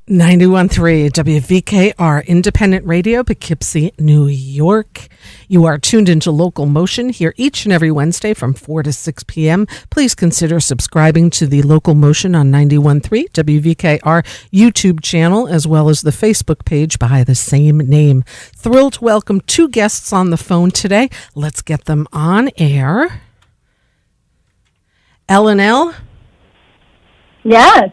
91.3 WVKR Independent Radio, Poughkeepsie, New York. You are tuned into LocalMotion here each and every Wednesday from 4 to 6 p.m. Please consider subscribing to the LocalMotion on 91.3 WVKR YouTube channel, as well as the Facebook page by the same name. Thrilled to welcome two guests on the phone today. Let's get them on air. L&L? Yes.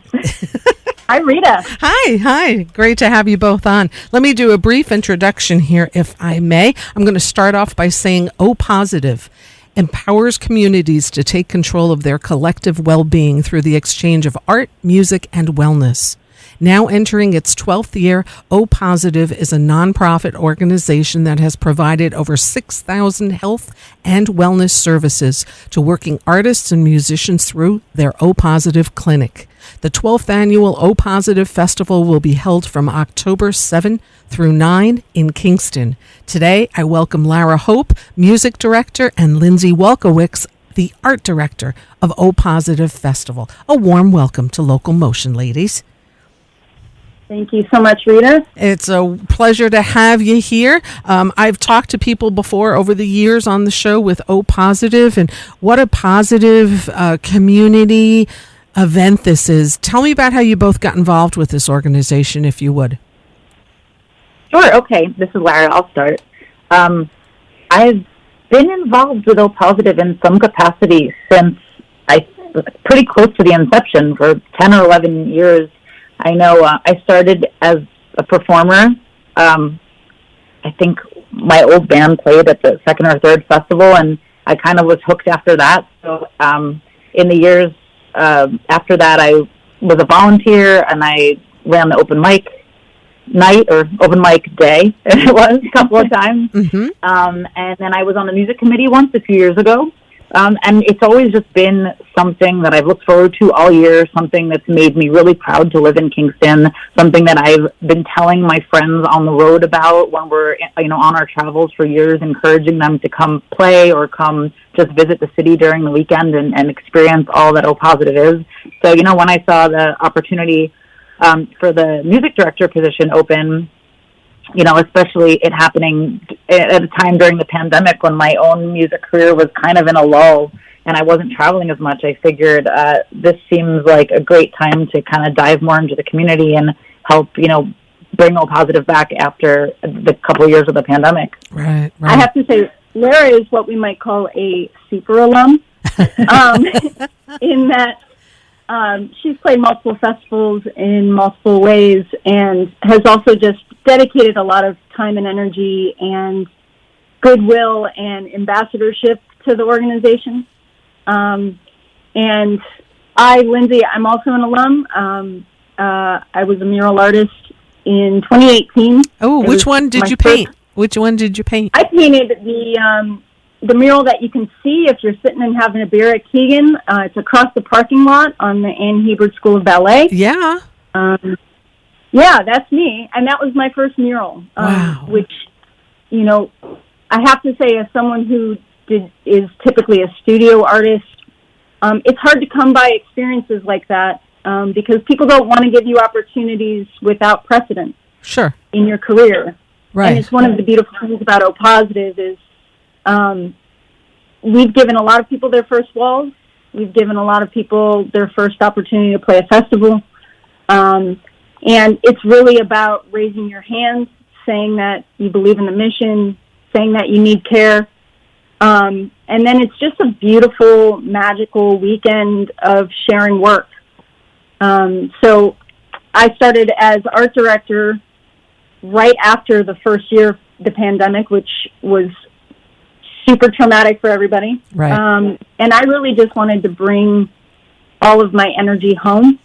Hi, Rita. Hi. Great to have you both on. Let me do a brief introduction here, if I may. I'm going to start off by saying O Positive empowers communities to take control of their collective well-being through the exchange of art, music, and wellness. Now entering its 12th year, O Positive is a nonprofit organization that has provided over 6,000 health and wellness services to working artists and musicians through their O Positive Clinic. The 12th annual O Positive Festival will be held from October 7 through 9 in Kingston. Today, I welcome Lara Hope, Music Director, and Lindsey Wolkowicz, the Art Director of O Positive Festival. A warm welcome to LocalMotion, ladies. Thank you so much, Rita. It's a pleasure to have you here. I've talked to people before over the years on the show with O Positive, and what a positive community event this is. Tell me about how you both got involved with this organization, if you would. Sure. Okay. This is Lara. I'll start. I've been involved with O Positive in some capacity since pretty close to the inception, for 10 or 11 years. I know I started as a performer. I think my old band played at the second or third festival, and I kind of was hooked after that. So in the years after that, I was a volunteer, and I ran the open mic night, or open mic day, it was, a couple of times. Mm-hmm. And then I was on the music committee once a few years ago. And it's always just been something that I've looked forward to all year, something that's made me really proud to live in Kingston, something that I've been telling my friends on the road about when we're, on our travels for years, encouraging them to come play or come just visit the city during the weekend and experience all that O Positive is. So, when I saw the opportunity for the music director position open, especially it happening at a time during the pandemic when my own music career was kind of in a lull and I wasn't traveling as much, I figured this seems like a great time to kind of dive more into the community and help, bring O Positive back after the couple of years of the pandemic. Right. I have to say, Lara is what we might call a super alum, in that she's played multiple festivals in multiple ways and has also just dedicated a lot of time and energy and goodwill and ambassadorship to the organization. And I, Lindsey, I'm also an alum. I was a mural artist in 2018. Oh, which one did you paint? Which one did you paint? I painted the mural that you can see if you're sitting and having a beer at Keegan. It's across the parking lot on the Ann Hebert School of Ballet. Yeah. Yeah, that's me. And that was my first mural. Wow. Which, I have to say, as someone who is typically a studio artist, it's hard to come by experiences like that because people don't want to give you opportunities without precedent. Sure. In your career. Right. And it's one of the beautiful things about O Positive is we've given a lot of people their first walls. We've given a lot of people their first opportunity to play a festival. And it's really about raising your hands, saying that you believe in the mission, saying that you need care. And then it's just a beautiful, magical weekend of sharing work. So I started as art director right after the first year of the pandemic, which was super traumatic for everybody. Right. And I really just wanted to bring all of my energy home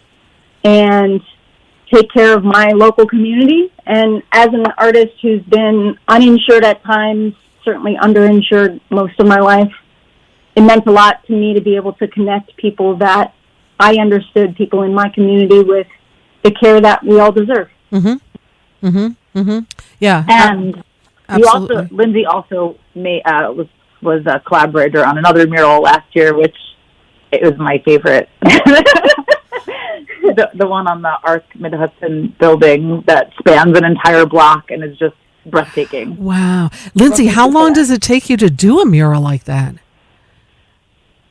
and take care of my local community. And as an artist who's been uninsured at times, certainly underinsured most of my life, it meant a lot to me to be able to connect people that I understood, people in my community, with the care that we all deserve. Mm-hmm. Mm-hmm. Mm-hmm. Yeah. And absolutely. You also, Lindsey also was a collaborator on another mural last year, which it was my favorite. the one on the Arc Mid-Hudson building that spans an entire block and is just breathtaking. Wow. Lindsay, how long does it take you to do a mural like that?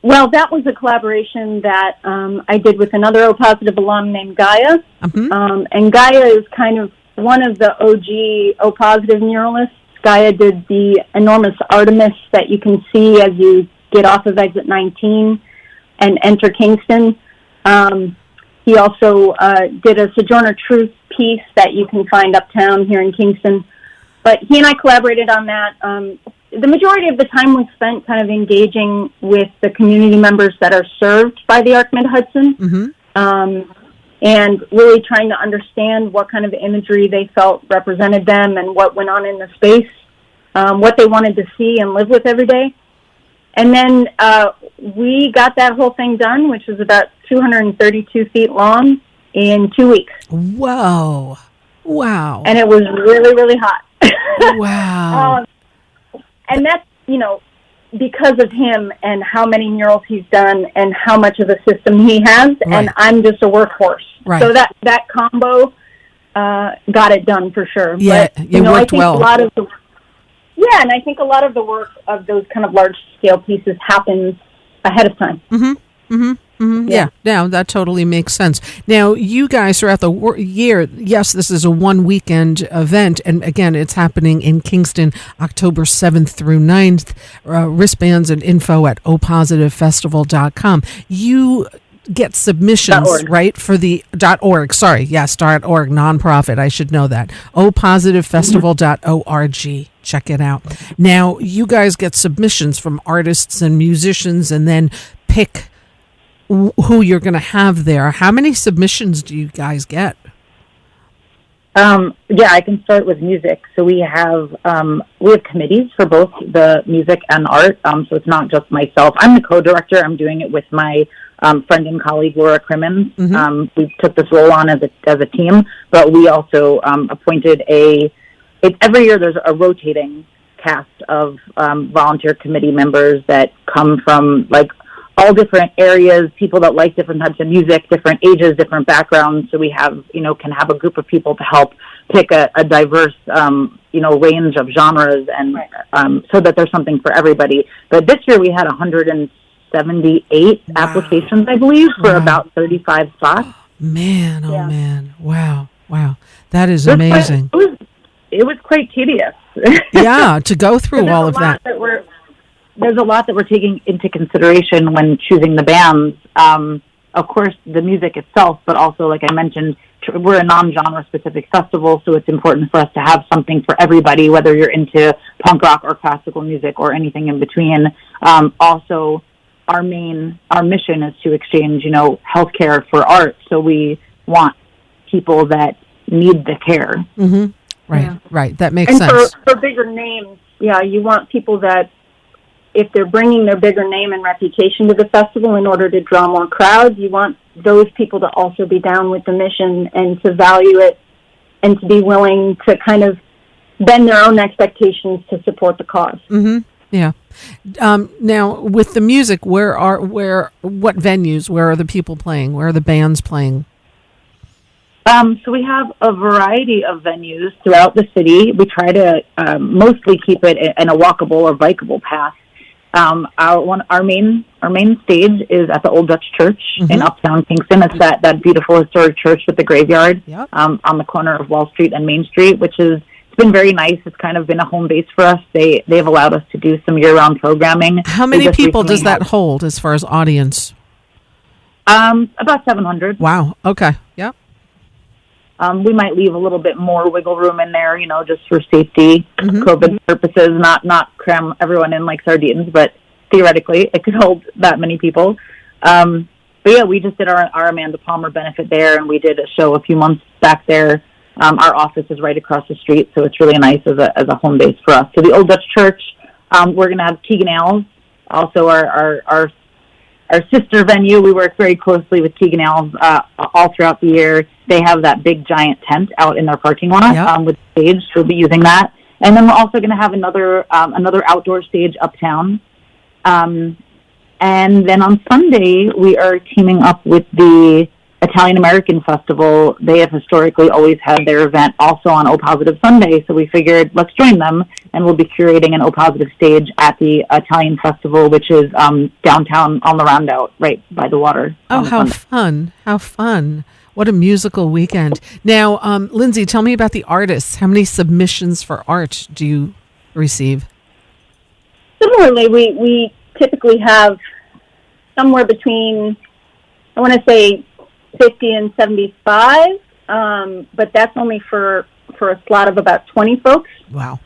Well, that was a collaboration that I did with another O Positive alum named Gaia. And Gaia is kind of one of the OG O Positive muralists. Gaia did the enormous Artemis that you can see as you get off of exit 19 and enter Kingston. He also did a Sojourner Truth piece that you can find uptown here in Kingston. But he and I collaborated on that. The majority of the time was spent kind of engaging with the community members that are served by the Arc Mid-Hudson, and really trying to understand what kind of imagery they felt represented them and what went on in the space, what they wanted to see and live with every day. And then we got that whole thing done, which was about 232 feet long, in 2 weeks. Whoa. Wow. And it was really, really hot. Wow. And that's, because of him and how many murals he's done and how much of a system he has, and I'm just a workhorse. Right. So that combo got it done for sure. Yeah, but, you worked I think well. and I think a lot of the work of those kind of large-scale pieces happens ahead of time. Yeah, that totally makes sense. Now, you guys throughout the year, yes, this is a one-weekend event, and again, it's happening in Kingston, October 7th through 9th. Wristbands and info at opositivefestival.com. You get submissions, right, for the .org. Sorry, yes, .org, nonprofit. I should know that. opositivefestival.org. Check it out. Now, you guys get submissions from artists and musicians, and then pick who you're going to have there. How many submissions do you guys get? I can start with music. So we have committees for both the music and art. So it's not just myself. I'm the co-director. I'm doing it with my friend and colleague Laura Crimmins. We took this role on as a team, but we also appointed every year there's a rotating cast of volunteer committee members that come from all different areas, people that like different types of music, different ages, different backgrounds. So we have, can have a group of people to help pick a diverse, range of genres, and so that there's something for everybody. But this year we had 178 applications, I believe, for about 35 spots. Man, man. Wow. That is amazing. It was quite tedious. Yeah, to go through all of that. There's a lot that we're taking into consideration when choosing the bands. Of course, the music itself, but also, like I mentioned, we're a non-genre specific festival, so it's important for us to have something for everybody, whether you're into punk rock or classical music or anything in between. Also, our mission is to exchange, healthcare for art. So we want people that need the care. Right. That makes sense. And for bigger names, you want people that, if they're bringing their bigger name and reputation to the festival in order to draw more crowds, you want those people to also be down with the mission and to value it and to be willing to kind of bend their own expectations to support the cause. Yeah. Now, with the music, what venues? Where are the people playing? Where are the bands playing? So we have a variety of venues throughout the city. We try to mostly keep it in a walkable or bikeable path. Our main stage is at the Old Dutch Church in Uptown Kingston. It's that beautiful historic church with the graveyard on the corner of Wall Street and Main Street, it's been very nice. It's kind of been a home base for us. They've allowed us to do some year-round programming. How many people does that hold as far as audience? About 700. Wow. Okay. Yep. We might leave a little bit more wiggle room in there, just for safety, COVID purposes, not cram everyone in like sardines, but theoretically it could hold that many people. But yeah, we just did our Amanda Palmer benefit there, and we did a show a few months back there. Our office is right across the street, so it's really nice as a home base for us. So the Old Dutch Church, we're going to have Keegan Al's, also our sister venue. We work very closely with Keegan Al's all throughout the year. They have that big giant tent out in their parking lot with stage. We'll be using that. And then we're also going to have another outdoor stage uptown. And then on Sunday, we are teaming up with the Italian American Festival, they have historically always had their event also on O Positive Sunday. So we figured, let's join them, and we'll be curating an O Positive stage at the Italian Festival, which is downtown on the Roundabout, right by the water. Oh, how fun. How fun. What a musical weekend. Now, Lindsey, tell me about the artists. How many submissions for art do you receive? Similarly, we typically have somewhere between, I want to say, 50 and 75, but that's only for a slot of about 20 folks. Wow.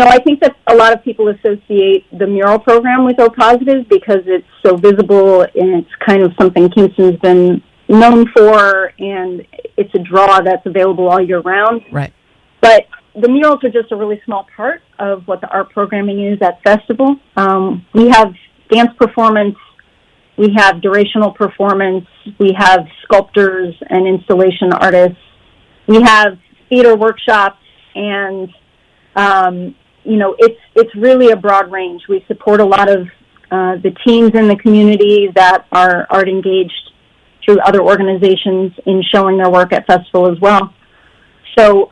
I think that a lot of people associate the mural program with O Positive because it's so visible and it's kind of something Kingston's been known for, and it's a draw that's available all year round. Right. But the murals are just a really small part of what the art programming is at Festival. We have dance performance, we have durational performance, we have sculptors and installation artists, we have theater workshops, and it's really a broad range. We support a lot of the teams in the community that are art engaged through other organizations in showing their work at Festival as well. So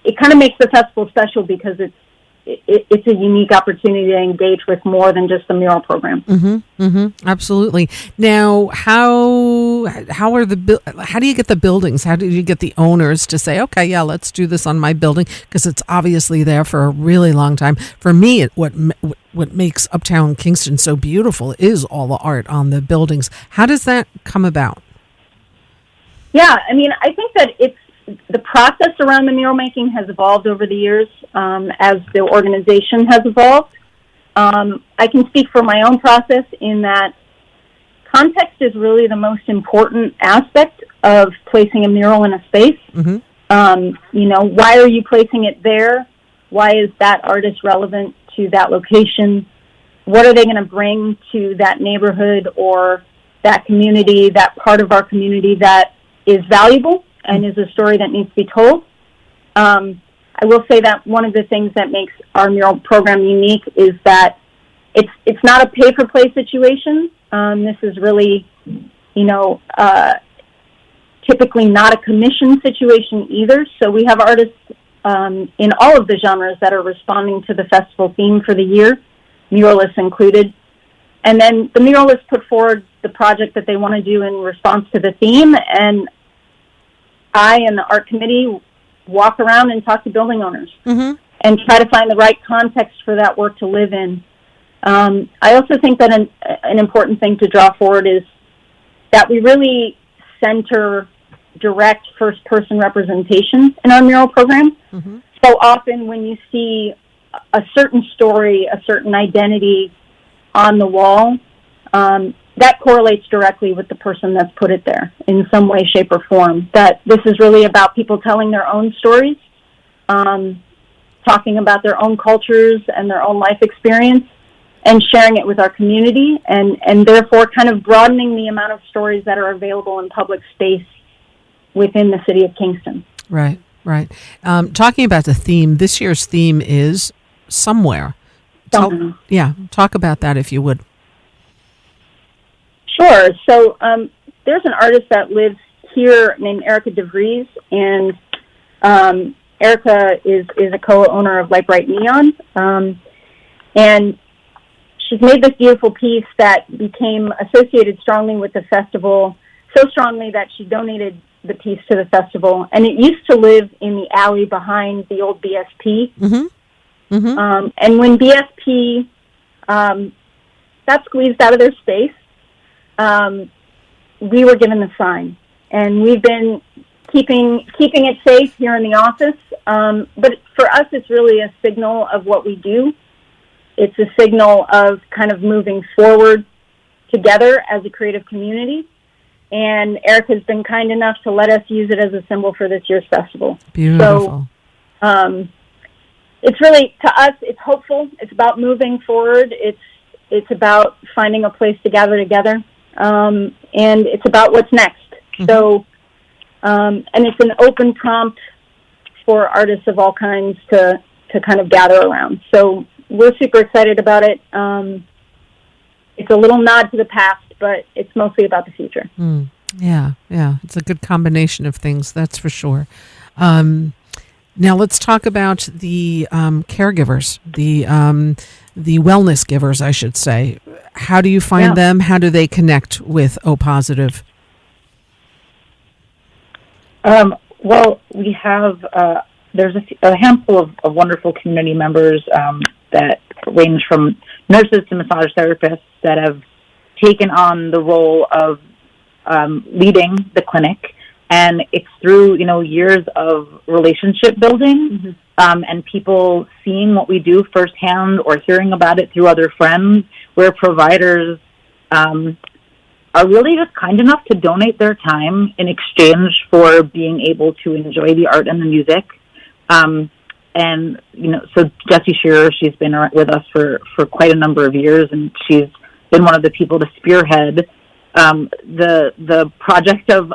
it kind of makes the festival special because it's a unique opportunity to engage with more than just the mural program. Absolutely. Now, how do you get the buildings? How do you get the owners to say, okay, yeah, let's do this on my building? Because it's obviously there for a really long time. For me, what makes Uptown Kingston so beautiful is all the art on the buildings. How does that come about? Yeah, I mean, I think that the process around the mural making has evolved over the years as the organization has evolved. I can speak for my own process in that context is really the most important aspect of placing a mural in a space. Why are you placing it there? Why is that artist relevant to that location? What are they going to bring to that neighborhood or that community, that part of our community that is valuable and is a story that needs to be told? I will say that one of the things that makes our mural program unique is that it's not a pay-for-play situation. This is really, typically not a commission situation either. So we have artists in all of the genres that are responding to the festival theme for the year, muralists included. And then the muralists put forward the project that they want to do in response to the theme, and I and the art committee walk around and talk to building owners and try to find the right context for that work to live in. I also think that an important thing to draw forward is that we really center direct first-person representation in our mural program. So often when you see a certain story, a certain identity on the wall, that correlates directly with the person that's put it there in some way, shape, or form. That this is really about people telling their own stories, talking about their own cultures and their own life experience, and sharing it with our community, and therefore kind of broadening the amount of stories that are available in public space within the city of Kingston. Right. Talking about the theme, this year's theme is Somewhere. Talk about that if you would. Sure. So there's an artist that lives here named Erica DeVries, and Erica is a co-owner of Light Bright Neon, and she's made this beautiful piece that became associated strongly with the festival, so strongly that she donated the piece to the festival, and it used to live in the alley behind the old BSP. And when BSP got squeezed out of their space, we were given the sign, and we've been keeping it safe here in the office. But for us, it's really a signal of what we do. It's a signal of kind of moving forward together as a creative community. And Erica's been kind enough to let us use it as a symbol for this year's festival. Beautiful. So, it's really, to us, it's hopeful. It's about moving forward. It's about finding a place to gather together. And it's about what's next. So, and it's an open prompt for artists of all kinds to kind of gather around. So we're super excited about it. It's a little nod to the past but it's mostly about the future. Yeah. It's a good combination of things, that's for sure. Now let's talk about the caregivers, the wellness givers, I should say. How do you find them? How do they connect with O Positive? Well, we have, there's a handful of wonderful community members that range from nurses to massage therapists that have taken on the role of leading the clinic. And it's through, years of relationship building and people seeing what we do firsthand or hearing about it through other friends, where providers are really just kind enough to donate their time in exchange for being able to enjoy the art and the music. And, so Jessie Shearer, she's been with us for quite a number of years, and she's been one of the people to spearhead the project of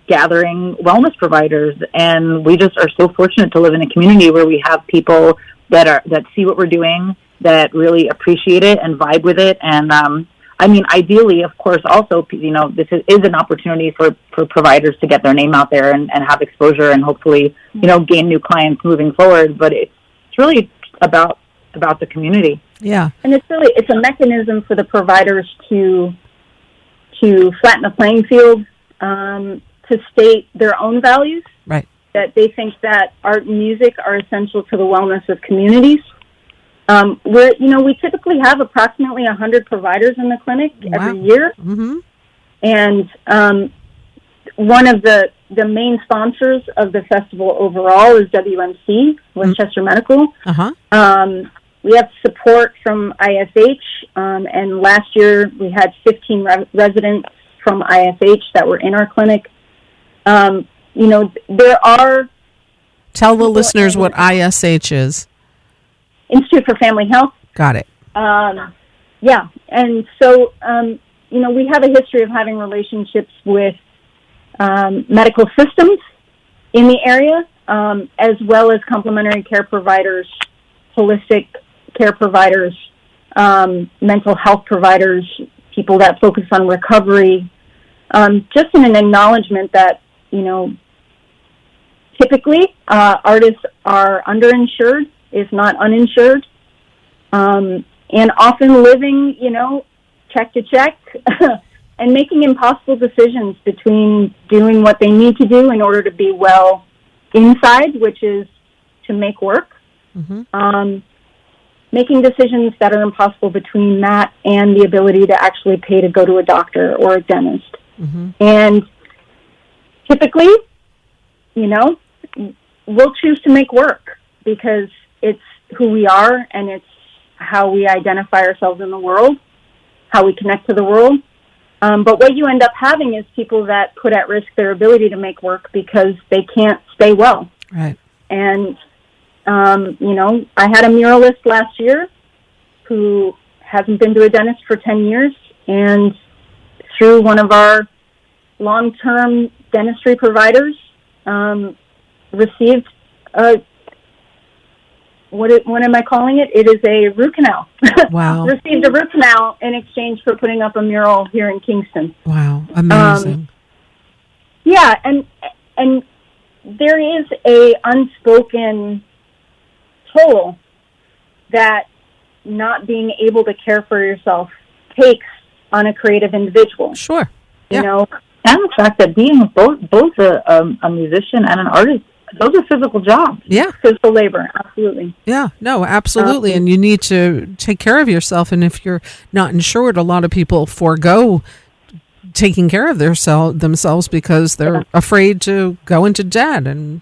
gathering wellness providers. And we just are so fortunate to live in a community where we have people that see what we're doing, that really appreciate it and vibe with it. And ideally, of course, also, this is an opportunity for providers to get their name out there and have exposure and hopefully, gain new clients moving forward. But it's really about the community. Yeah. And it's a mechanism for the providers to flatten the playing field, to state their own values. Right. That they think that art and music are essential to the wellness of communities. We typically have approximately 100 providers in the clinic every year. Mm-hmm. And one of the main sponsors of the festival overall is WMC, Westchester Medical. We have support from ISH, and last year we had 15 residents from ISH that were in our clinic. There are... Tell the listeners what ISH is. Institute for Family Health. Got it. And so, we have a history of having relationships with medical systems in the area, as well as complementary care providers, holistic care providers, mental health providers, people that focus on recovery, just in an acknowledgement that, typically artists are underinsured, if not uninsured, and often living, check to check and making impossible decisions between doing what they need to do in order to be well inside, which is to make work, making decisions that are impossible between that and the ability to actually pay to go to a doctor or a dentist. And typically, we'll choose to make work because it's who we are and it's how we identify ourselves in the world, how we connect to the world. But what you end up having is people that put at risk their ability to make work because they can't stay well. Right. And, I had a muralist last year who hasn't been to a dentist for 10 years, and through one of our long-term dentistry providers, received what am I calling it? It is a root canal. Wow. Received a root canal in exchange for putting up a mural here in Kingston. Wow. Amazing. And there is a unspoken toll that not being able to care for yourself takes on a creative individual. Sure. Yeah. And the fact that being both a musician and an artist, those are physical jobs. Yeah. Physical labor, absolutely. Yeah, no, absolutely. And you need to take care of yourself. And if you're not insured, a lot of people forego taking care of themselves because they're afraid to go into debt. And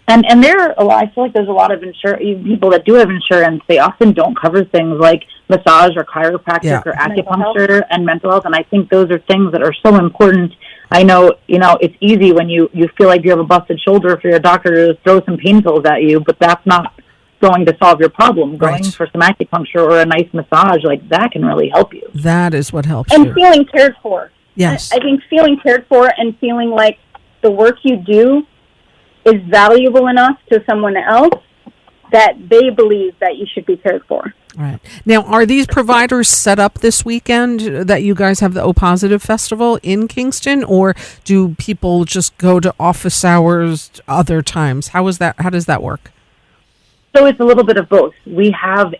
And I feel like there's a lot of people that do have insurance. They often don't cover things like massage or chiropractic or acupuncture and mental health. And I think those are things that are so important. I know, it's easy when you feel like you have a busted shoulder for your doctor to throw some pain pills at you, but that's not going to solve your problem. Going for some acupuncture or a nice massage, like that can really help you. That is what helps you. And feeling cared for. Yes. I think feeling cared for and feeling like the work you do is valuable enough to someone else that they believe that you should be cared for. Right. Now, are these providers set up this weekend that you guys have the O Positive Festival in Kingston, or do people just go to office hours other times? How does that work? So it's a little bit of both. We have,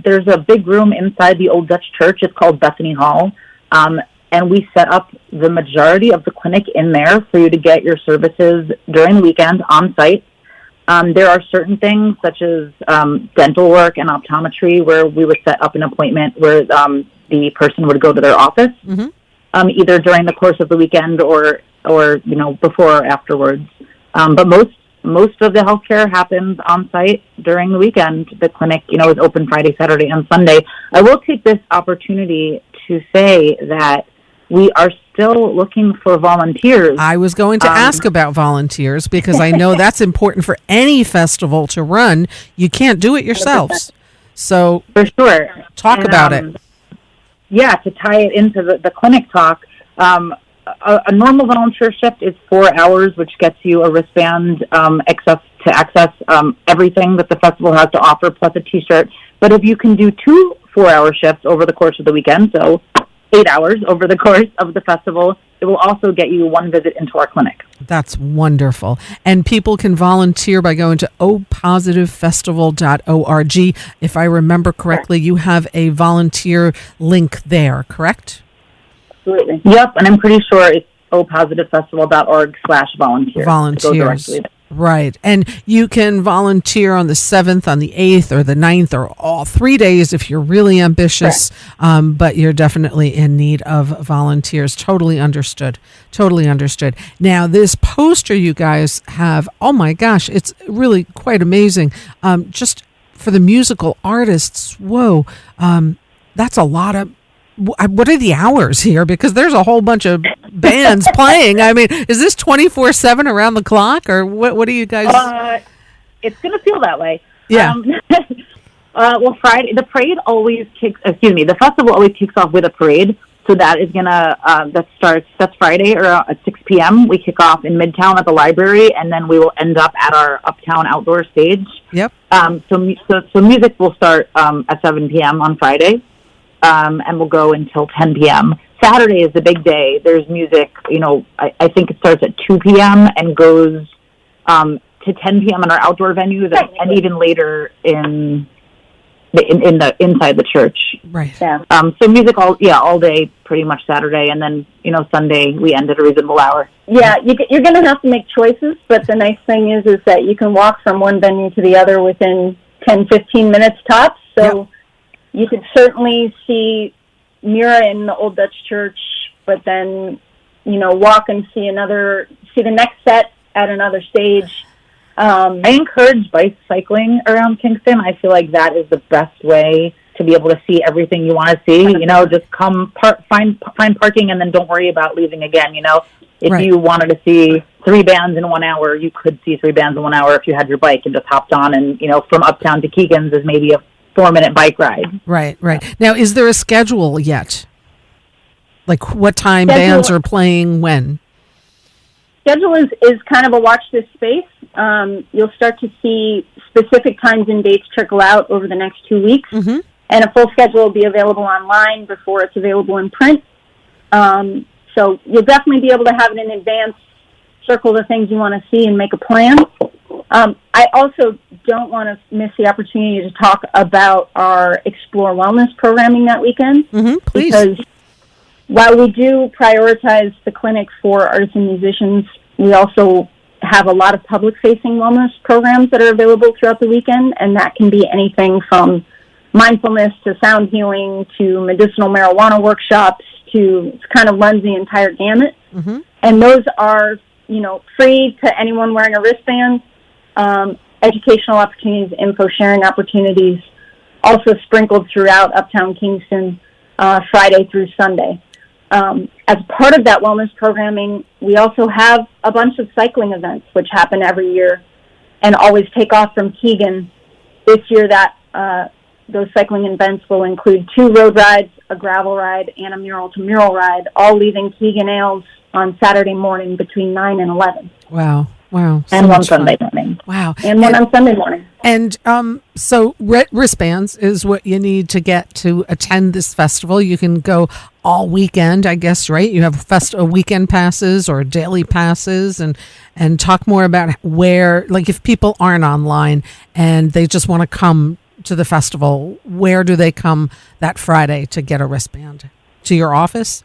there's a big room inside the Old Dutch Church. It's called Bethany Hall. And we set up the majority of the clinic in there for you to get your services during the weekend on site. There are certain things such as dental work and optometry where we would set up an appointment where the person would go to their office, either during the course of the weekend or before or afterwards. But most of the healthcare happens on site during the weekend. The clinic, is open Friday, Saturday, and Sunday. I will take this opportunity to say that we are still looking for volunteers. I was going to ask about volunteers because I know that's important for any festival to run. You can't do it yourselves. So for sure. Talk about it. Yeah, to tie it into the clinic talk, a normal volunteer shift is 4 hours, which gets you a wristband, access everything that the festival has to offer, plus a T-shirt. But if you can do 2 4-hour shifts over the course of the weekend, so 8 hours over the course of the festival, it will also get you 1 visit into our clinic. That's wonderful. And people can volunteer by going to opositivefestival.org. If I remember correctly, you have a volunteer link there, correct? Absolutely. Yep, and I'm pretty sure it's opositivefestival.org/volunteer. Volunteers. Right. And you can volunteer on the 7th, on the 8th, or the 9th, or all 3 days if you're really ambitious, but you're definitely in need of volunteers. Totally understood. Totally understood. Now, this poster you guys have, oh my gosh, it's really quite amazing. Just for the musical artists, whoa, that's a lot of... What are the hours here? Because there's a whole bunch of bands playing. I mean, is this 24/7 around the clock, or what do you guys? It's going to feel that way. Yeah. Well, Friday, the festival always kicks off with a parade. So that is that's Friday or at 6 p.m. We kick off in Midtown at the library, and then we will end up at our Uptown outdoor stage. Yep. So music will start at 7 p.m. on Friday. And we'll go until 10 p.m. Saturday is the big day. There's music, I think it starts at 2 p.m. and goes to 10 p.m. in our outdoor venues and even later in the inside the church. Right. Yeah. So music all day, pretty much Saturday, and then, Sunday we end at a reasonable hour. Yeah, you're going to have to make choices, but the nice thing is that you can walk from one venue to the other within 10, 15 minutes tops. So. Yep. You could certainly see Mira in the Old Dutch Church, but then, walk and see the next set at another stage. I encourage bicycling around Kingston. I feel like that is the best way to be able to see everything you want to see. Just come find parking and then don't worry about leaving again. If you wanted to see 3 bands in 1 hour, you could see 3 bands in 1 hour if you had your bike and just hopped on and, from Uptown to Keegan's is maybe a 4-minute bike ride. Right. Now, is there a schedule yet? Like what time bands are playing when? Schedule is kind of a watch this space. You'll start to see specific times and dates trickle out over the next 2 weeks. Mm-hmm. And a full schedule will be available online before it's available in print. So you'll definitely be able to have it in advance, circle the things you want to see and make a plan. I also don't want to miss the opportunity to talk about our Explore Wellness programming that weekend. Mm-hmm, please. Because while we do prioritize the clinic for artists and musicians, we also have a lot of public-facing wellness programs that are available throughout the weekend, and that can be anything from mindfulness to sound healing to medicinal marijuana workshops to it kind of runs the entire gamut. Mm-hmm. And those are, free to anyone wearing a wristband. Educational opportunities, info sharing opportunities, also sprinkled throughout Uptown Kingston, Friday through Sunday. As part of that wellness programming, we also have a bunch of cycling events, which happen every year and always take off from Keegan. This year, those cycling events will include 2 road rides, a gravel ride, and a mural-to-mural ride, all leaving Keegan Ailes on Saturday morning between 9 and 11. Wow. Wow. And one Sunday morning. Wow. And one on Sunday morning. And so wristbands is what you need to get to attend this festival. You can go all weekend, I guess, right? You have weekend passes or daily passes, and talk more about where, like if people aren't online and they just want to come to the festival, where do they come that Friday to get a wristband? To your office?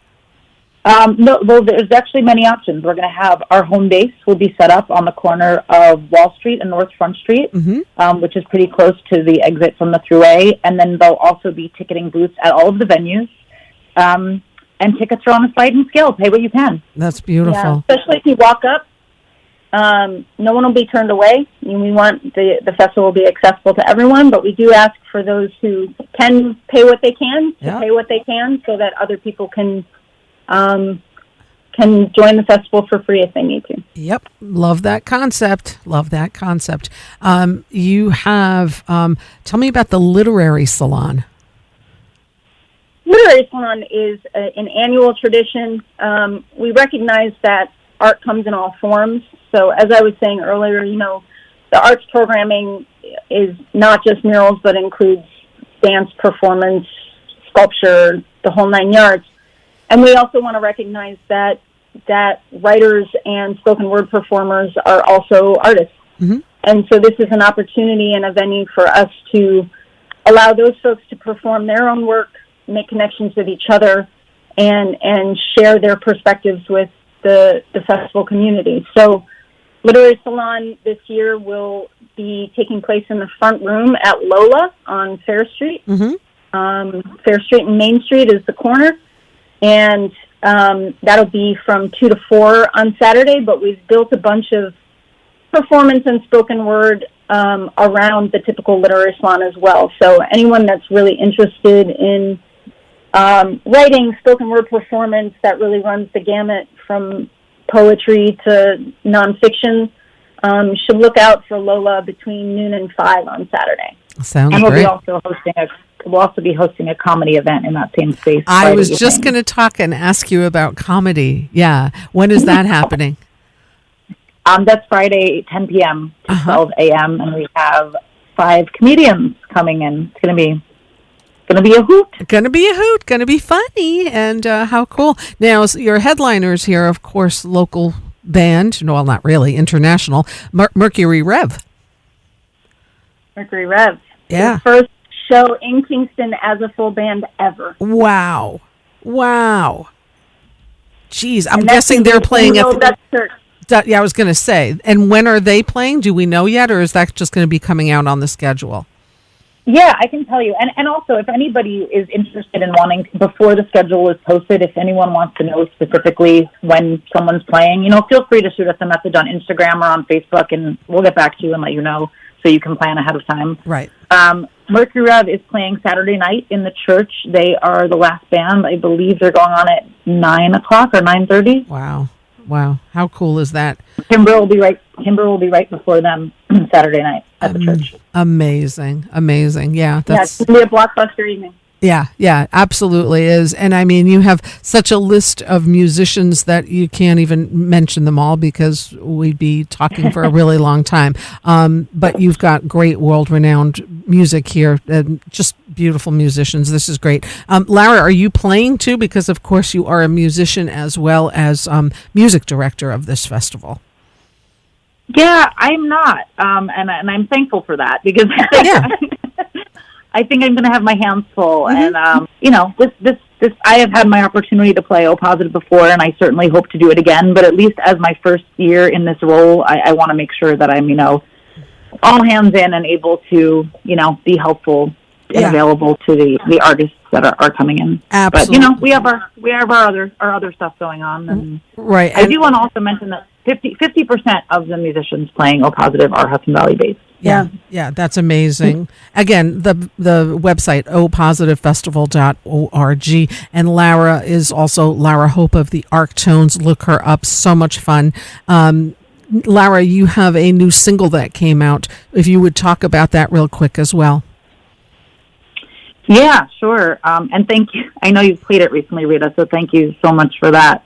No, well, there's actually many options. We're going to have our home base will be set up on the corner of Wall Street and North Front Street, which is pretty close to the exit from the Thruway. And then there'll also be ticketing booths at all of the venues. And tickets are on a sliding scale. Pay what you can. That's beautiful. Yeah, especially if you walk up. No one will be turned away. I mean, we want the festival to be accessible to everyone, but we do ask for those who can pay what they can to pay what they can so that other people can join the festival for free if they need to. Yep. Love that concept. You have, tell me about the Literary Salon. Literary Salon is an annual tradition. We recognize that art comes in all forms. So as I was saying earlier, the arts programming is not just murals, but includes dance, performance, sculpture, the whole 9 yards. And we also want to recognize that writers and spoken word performers are also artists. Mm-hmm. And so this is an opportunity and a venue for us to allow those folks to perform their own work, make connections with each other, and share their perspectives with the festival community. So Literary Salon this year will be taking place in the front room at Lola on Fair Street. Mm-hmm. Fair Street and Main Street is the corner. And that'll be from 2 to 4 on Saturday, but we've built a bunch of performance and spoken word around the typical literary salon as well. So anyone that's really interested in writing, spoken word performance that really runs the gamut from poetry to nonfiction should look out for Lola between noon and 5 on Saturday. Sounds and great. We'll also be hosting a comedy event in that same space. I was just going to talk and ask you about comedy. Yeah. When is that happening? That's Friday, 10 p.m. to 12 a.m. And we have 5 comedians coming in. It's going to be a hoot. Going to be funny. And how cool. Now, your headliners here, of course, local band. Well, not really. International. Mercury Rev. Mercury Rev. Yeah. The first show in Kingston as a full band ever. Wow. Geez, I'm guessing they're playing at the church. Yeah, I was going to say. And when are they playing? Do we know yet, or is that just going to be coming out on the schedule? Yeah, I can tell you. And also, if anybody is interested in wanting, before the schedule is posted, if anyone wants to know specifically when someone's playing, feel free to shoot us a message on Instagram or on Facebook, and we'll get back to you and let you know so you can plan ahead of time. Right. Mercury Rev is playing Saturday night in the church. They are the last band. I believe they're going on at 9 o'clock or 9:30. Wow. How cool is that? Kimber will be right before them Saturday night at the church. Amazing. Yeah. It's going to be a blockbuster evening. Yeah, absolutely is. And I mean, you have such a list of musicians that you can't even mention them all because we'd be talking for a really long time. But you've got great world-renowned music here, and just beautiful musicians. This is great. Lara, are you playing too? Because, of course, you are a musician as well as music director of this festival. Yeah, I'm not. And I'm thankful for that because I think I'm going to have my hands full. Mm-hmm. And, this I have had my opportunity to play O Positive before, and I certainly hope to do it again. But at least as my first year in this role, I want to make sure that I'm, all hands in and able to, be helpful and available to the artists that are coming in. Absolutely. But, we have our other stuff going on. And right. I do want to also mention that 50% of the musicians playing O Positive are Hudson Valley based. Yeah, that's amazing. Again, the website, opositivefestival.org. And Lara is also Lara Hope of the Arctones. Look her up. So much fun. Lara, you have a new single that came out. If you would talk about that real quick as well. Yeah, sure. And thank you. I know you've played it recently, Rita, so thank you so much for that.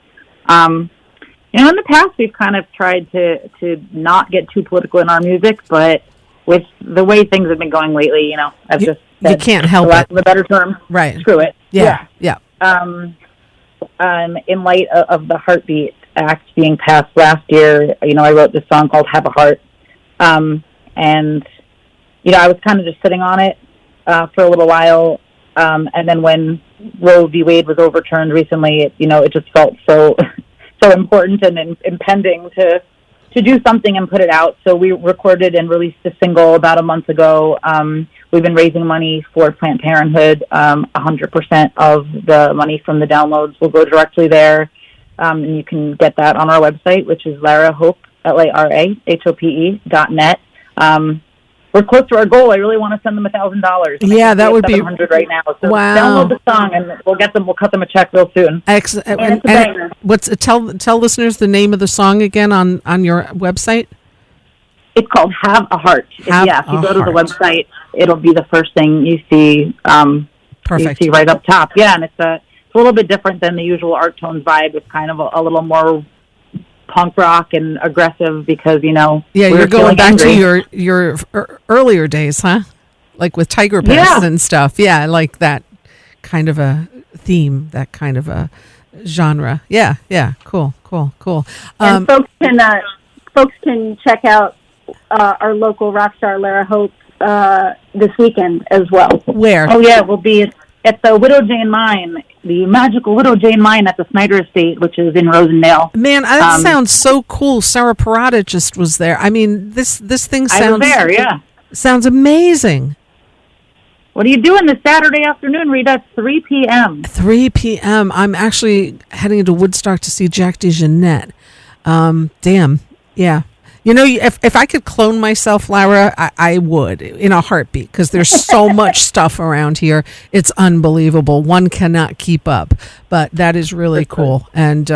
in the past we've kind of tried to not get too political in our music, but with the way things have been going lately, I've just said, you can't help for lack it. of a better term, Right? Screw it. Yeah. In light of the Heartbeat Act being passed last year, I wrote this song called "Have a Heart," and I was kind of just sitting on it for a little while, and then when Roe v. Wade was overturned recently, it just felt so important and impending to do something and put it out. So we recorded and released a single about a month ago. We've been raising money for Planned Parenthood. 100% of the money from the downloads will go directly there. And you can get that on our website, which is Lara Hope, LARAHOPE.net. We're close to our goal. I really want to send them $1,000. Yeah, that would be $700 right now. So wow. Download the song, and we'll cut them a check real soon. Excellent. And it's a banger. Tell listeners the name of the song again on your website? It's called "Have a Heart." If you go to the website, it'll be the first thing you see. Perfect. You see right up top. Yeah, and it's a little bit different than the usual Art Tones vibe. It's kind of a little more punk rock and aggressive because you're going back to your earlier days, huh? Like with Tiger Piss and stuff. Yeah, like that kind of a theme, that kind of a genre. Yeah. Cool. And folks can check out our local rock star Lara Hope this weekend as well. Where? Oh yeah, we'll be at the Widow Jane Mine, the magical Widow Jane Mine at the Snyder Estate, which is in Rosendale. Man, that sounds so cool. Sarah Parada just was there. I mean, this thing sounds... I was there, yeah. Sounds amazing. What are you doing this Saturday afternoon, Rita? It's 3 p.m. 3 p.m. I'm actually heading to Woodstock to see Jack DeJohnette. Damn, yeah. If I could clone myself, Lara, I would in a heartbeat because there's so much stuff around here. It's unbelievable. One cannot keep up, but that is really cool. And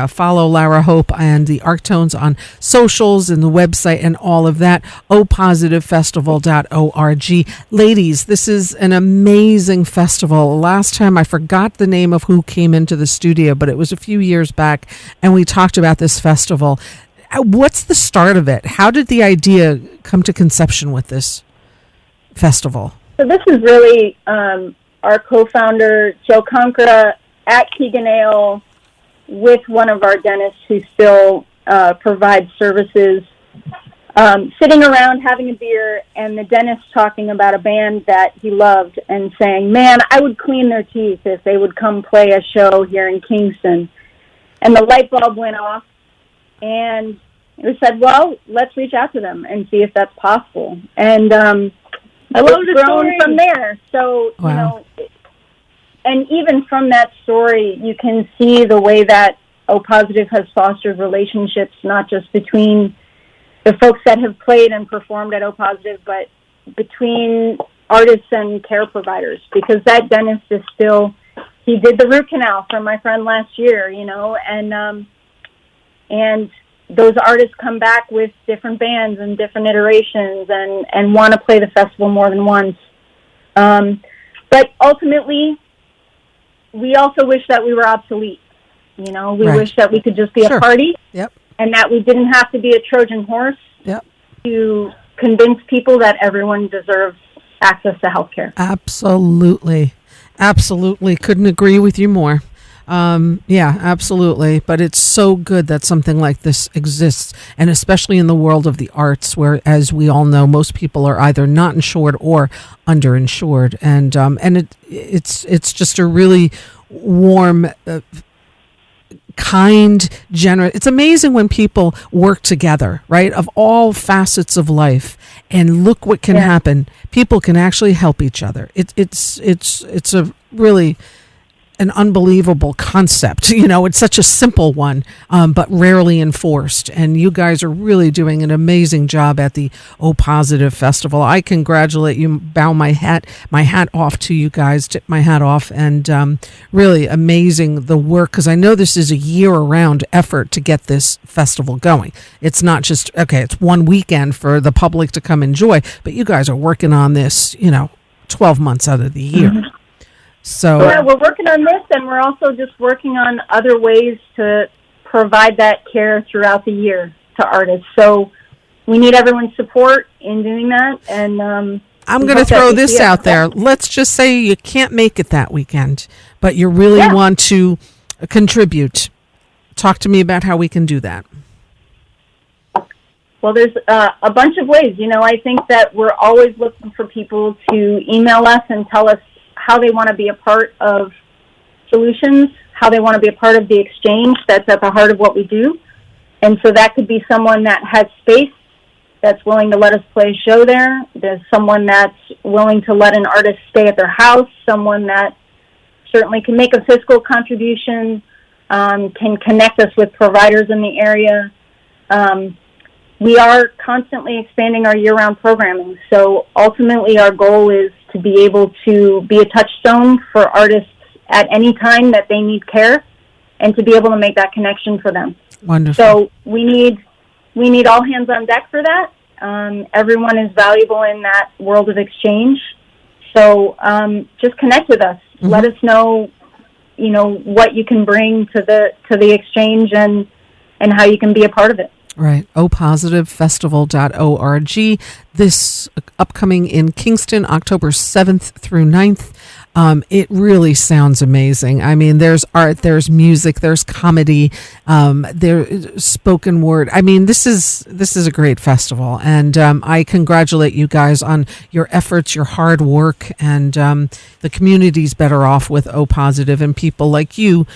follow Lara Hope and the Arctones on socials and the website and all of that. OPositiveFestival.org. Ladies, this is an amazing festival. Last time I forgot the name of who came into the studio, but it was a few years back, and we talked about this festival. What's the start of it? How did the idea come to conception with this festival? So this is really our co-founder, Joe Conkra, at Keegan Ale with one of our dentists who still provides services, sitting around having a beer, and the dentist talking about a band that he loved and saying, man, I would clean their teeth if they would come play a show here in Kingston. And the light bulb went off. And we said, well, let's reach out to them and see if that's possible. And I love the story from there. So, wow. And even from that story, you can see the way that O Positive has fostered relationships, not just between the folks that have played and performed at O Positive, but between artists and care providers. Because that dentist is still, he did the root canal for my friend last year, and those artists come back with different bands and different iterations and want to play the festival more than once. But ultimately, we also wish that we were obsolete. We wish that we could just be a party, and that we didn't have to be a Trojan horse to convince people that everyone deserves access to healthcare. Absolutely. Couldn't agree with you more. Absolutely. But it's so good that something like this exists, and especially in the world of the arts, where, as we all know, most people are either not insured or underinsured, and it's just a really warm, kind, generous. It's amazing when people work together, right? Of all facets of life, and look what can happen. People can actually help each other. It's a really an unbelievable concept. It's such a simple one, but rarely enforced. And you guys are really doing an amazing job at the O Positive Festival. I congratulate you, bow my hat off to you guys, tip my hat off, and really amazing the work, because I know this is a year-round effort to get this festival going. It's not just, it's one weekend for the public to come enjoy, but you guys are working on this, 12 months out of the year. Mm-hmm. So we're working on this, and we're also just working on other ways to provide that care throughout the year to artists. So we need everyone's support in doing that. And I'm going to throw this out there. Let's just say you can't make it that weekend, but you really want to contribute. Talk to me about how we can do that. Well, there's a bunch of ways. I think that we're always looking for people to email us and tell us how they want to be a part of solutions, how they want to be a part of the exchange. That's at the heart of what we do. And so that could be someone that has space, that's willing to let us play a show there. There's someone that's willing to let an artist stay at their house, someone that certainly can make a fiscal contribution, can connect us with providers in the area. We are constantly expanding our year-round programming. So ultimately our goal is to be able to be a touchstone for artists at any time that they need care and to be able to make that connection for them. Wonderful. So we need all hands on deck for that. Everyone is valuable in that world of exchange. So just connect with us. Mm-hmm. Let us know, what you can bring to the exchange and how you can be a part of it. Right. opositivefestival.org. This upcoming in Kingston, October 7th through 9th. It really sounds amazing. I mean, there's art, there's music, there's comedy, there's spoken word. I mean, this is a great festival, and I congratulate you guys on your efforts, your hard work, and the community's better off with O Positive and people like you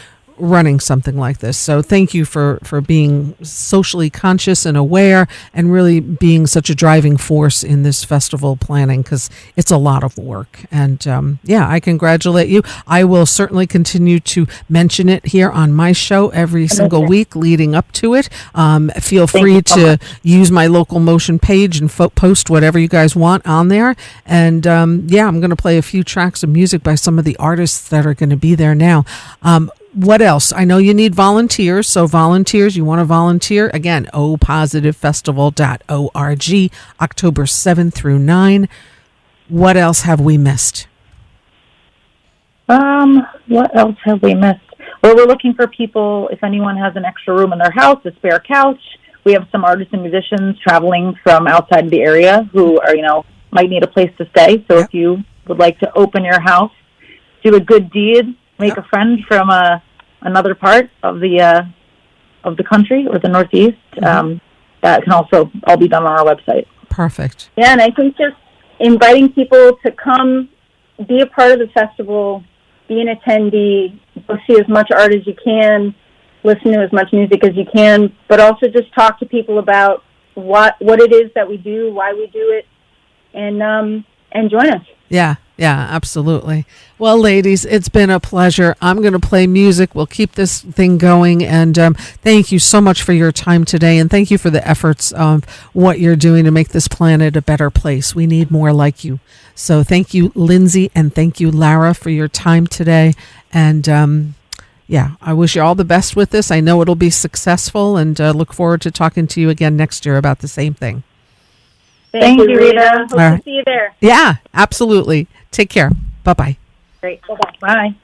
running something like this. So thank you for being socially conscious and aware and really being such a driving force in this festival planning, because it's a lot of work. And I congratulate you. I will certainly continue to mention it here on my show every single week leading up to it. Feel free to use my LocalMotion page and post whatever you guys want on there. And I'm going to play a few tracks of music by some of the artists that are going to be there now. What else? I know you need volunteers. So volunteers, you want to volunteer? Again, opositivefestival.org, October 7th through 9. What else have we missed? What else have we missed? Well, we're looking for people, if anyone has an extra room in their house, a spare couch. We have some artists and musicians traveling from outside of the area who are, might need a place to stay. So if you would like to open your house, do a good deed, make a friend from another part of the country or the Northeast. That can also all be done on our website. Perfect. Yeah, and I think just inviting people to come be a part of the festival, be an attendee, go see as much art as you can, listen to as much music as you can, but also just talk to people about what it is that we do, why we do it, and join us. Yeah, absolutely. Well, ladies, it's been a pleasure. I'm going to play music. We'll keep this thing going. And thank you so much for your time today. And thank you for the efforts of what you're doing to make this planet a better place. We need more like you. So thank you, Lindsay, and thank you, Lara, for your time today. And I wish you all the best with this. I know it'll be successful, and look forward to talking to you again next year about the same thing. Thank you, Rita. Hope to see you there. Yeah, absolutely. Take care. Bye-bye. Great. Bye-bye. Bye.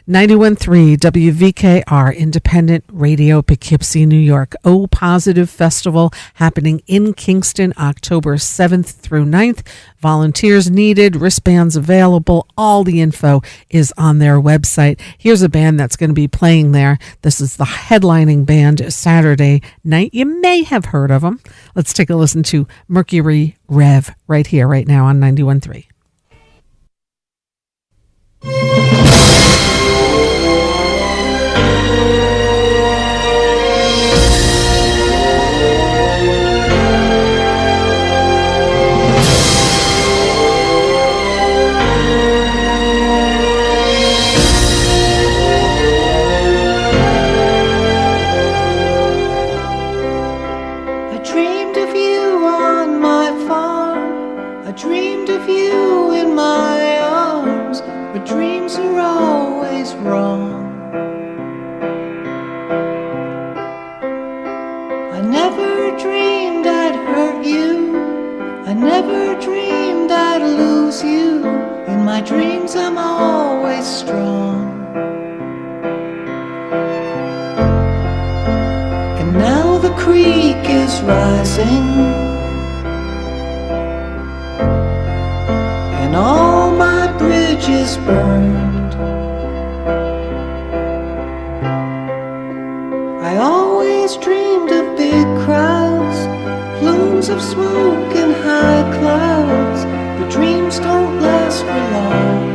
91.3 WVKR Independent Radio, Poughkeepsie, New York. O Positive Festival happening in Kingston, October 7th through 9th. Volunteers needed, wristbands available. All the info is on their website. Here's a band that's going to be playing there. This is the headlining band Saturday night. You may have heard of them. Let's take a listen to Mercury Rev right here, right now on 91.3. is rising, and all my bridges burned. I always dreamed of big crowds, plumes of smoke and high clouds, but dreams don't last for long.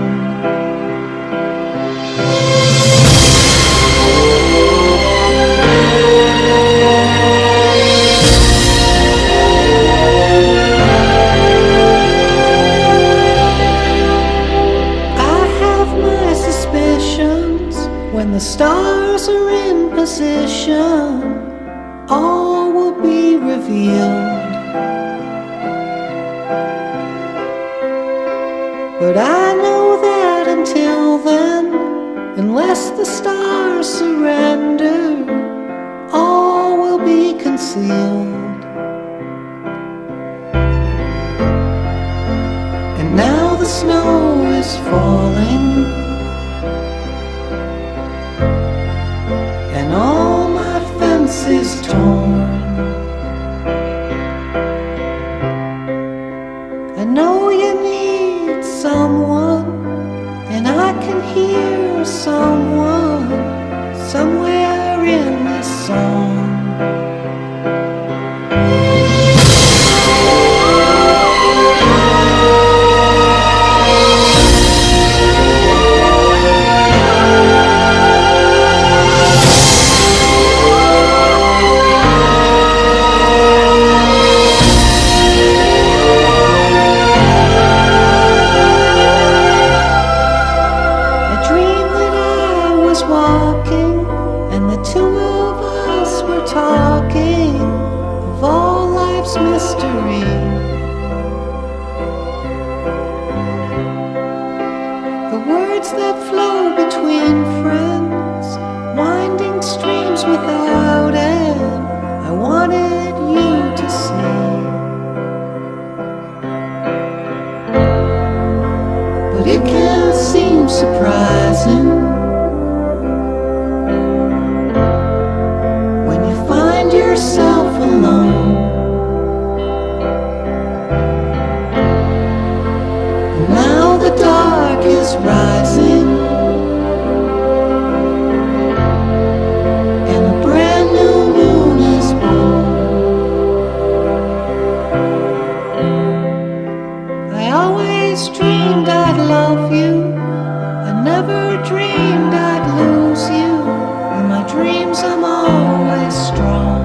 When the stars are in position, all will be revealed. But I know that until then, unless the stars surrender, all will be concealed. And now the snow is falling, and all my fence is torn. I know you need someone, and I can hear someone somewhere in this song. I'm always strong.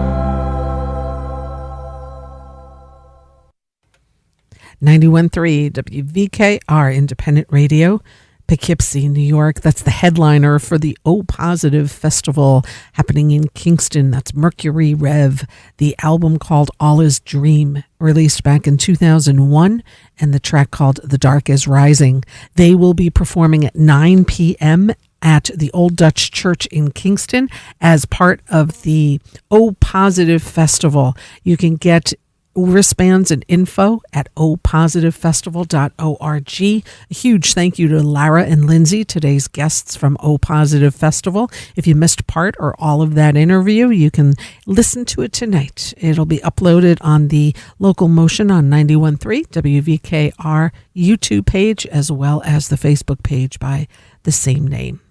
91.3 WVKR Independent Radio, Poughkeepsie, New York. That's the headliner for the O Positive Festival happening in Kingston. That's Mercury Rev, the album called All Is Dream, released back in 2001, and the track called The Dark Is Rising. They will be performing at 9 p.m. at the Old Dutch Church in Kingston as part of the O Positive Festival. You can get wristbands and info at opositivefestival.org. A huge thank you to Lara and Lindsey, today's guests from O Positive Festival. If you missed part or all of that interview, you can listen to it tonight. It'll be uploaded on the LocalMotion on 91.3 WVKR YouTube page, as well as the Facebook page by the same name.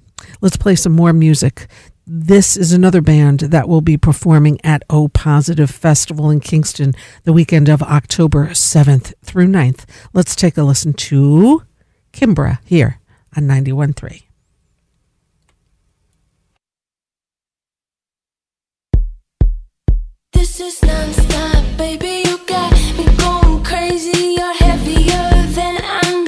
Let's play some more music. This is another band that will be performing at O Positive Festival in Kingston the weekend of October 7th through 9th. Let's take a listen to Kimbra here on 91.3. This is non-stop, baby, you got me going crazy. You're heavier than I am,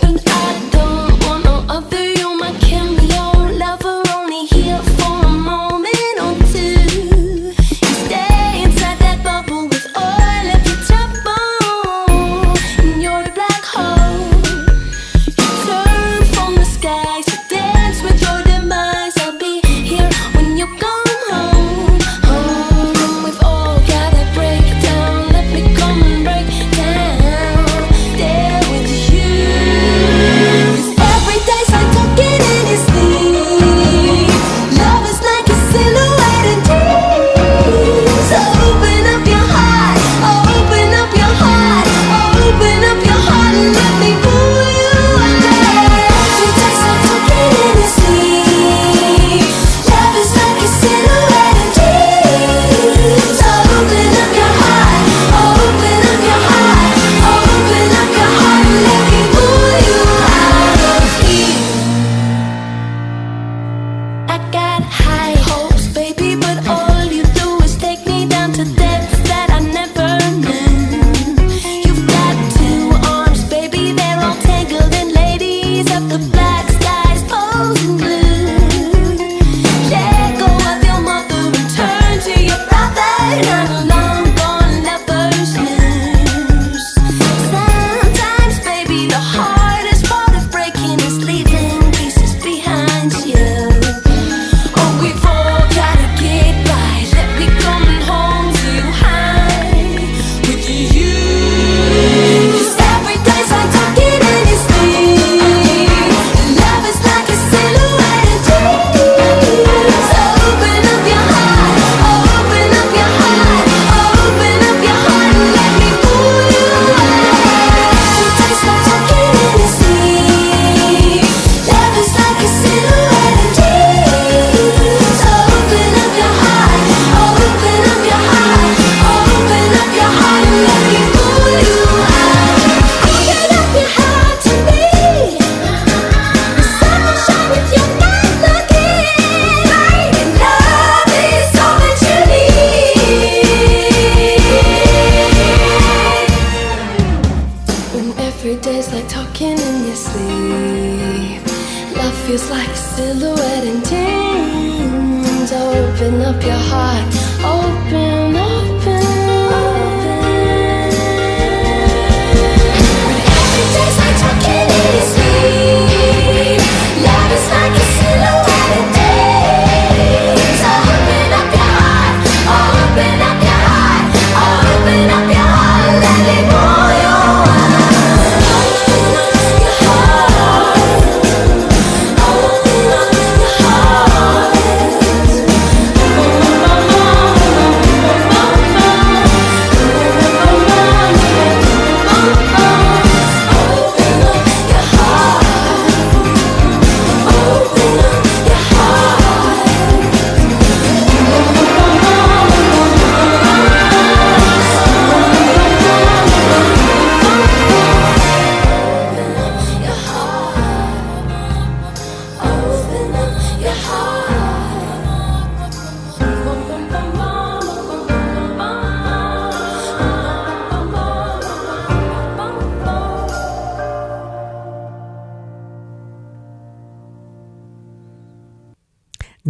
but I don't want no other. You're my cameo lover, only here for a moment or two. You stay inside that bubble with all of your trouble, and you're the black hole. You turn from the skies to dance with your demise. I'll be here when you come home. We've all gotta break down. feels like a silhouette in jeans. Open up your heart, open, open. When every day's like talking in your sleep, love is like a silhouette in jeans. Open up your heart, open up your heart, open up your heart, let it roll your mind. Open up your heart, open up your heart.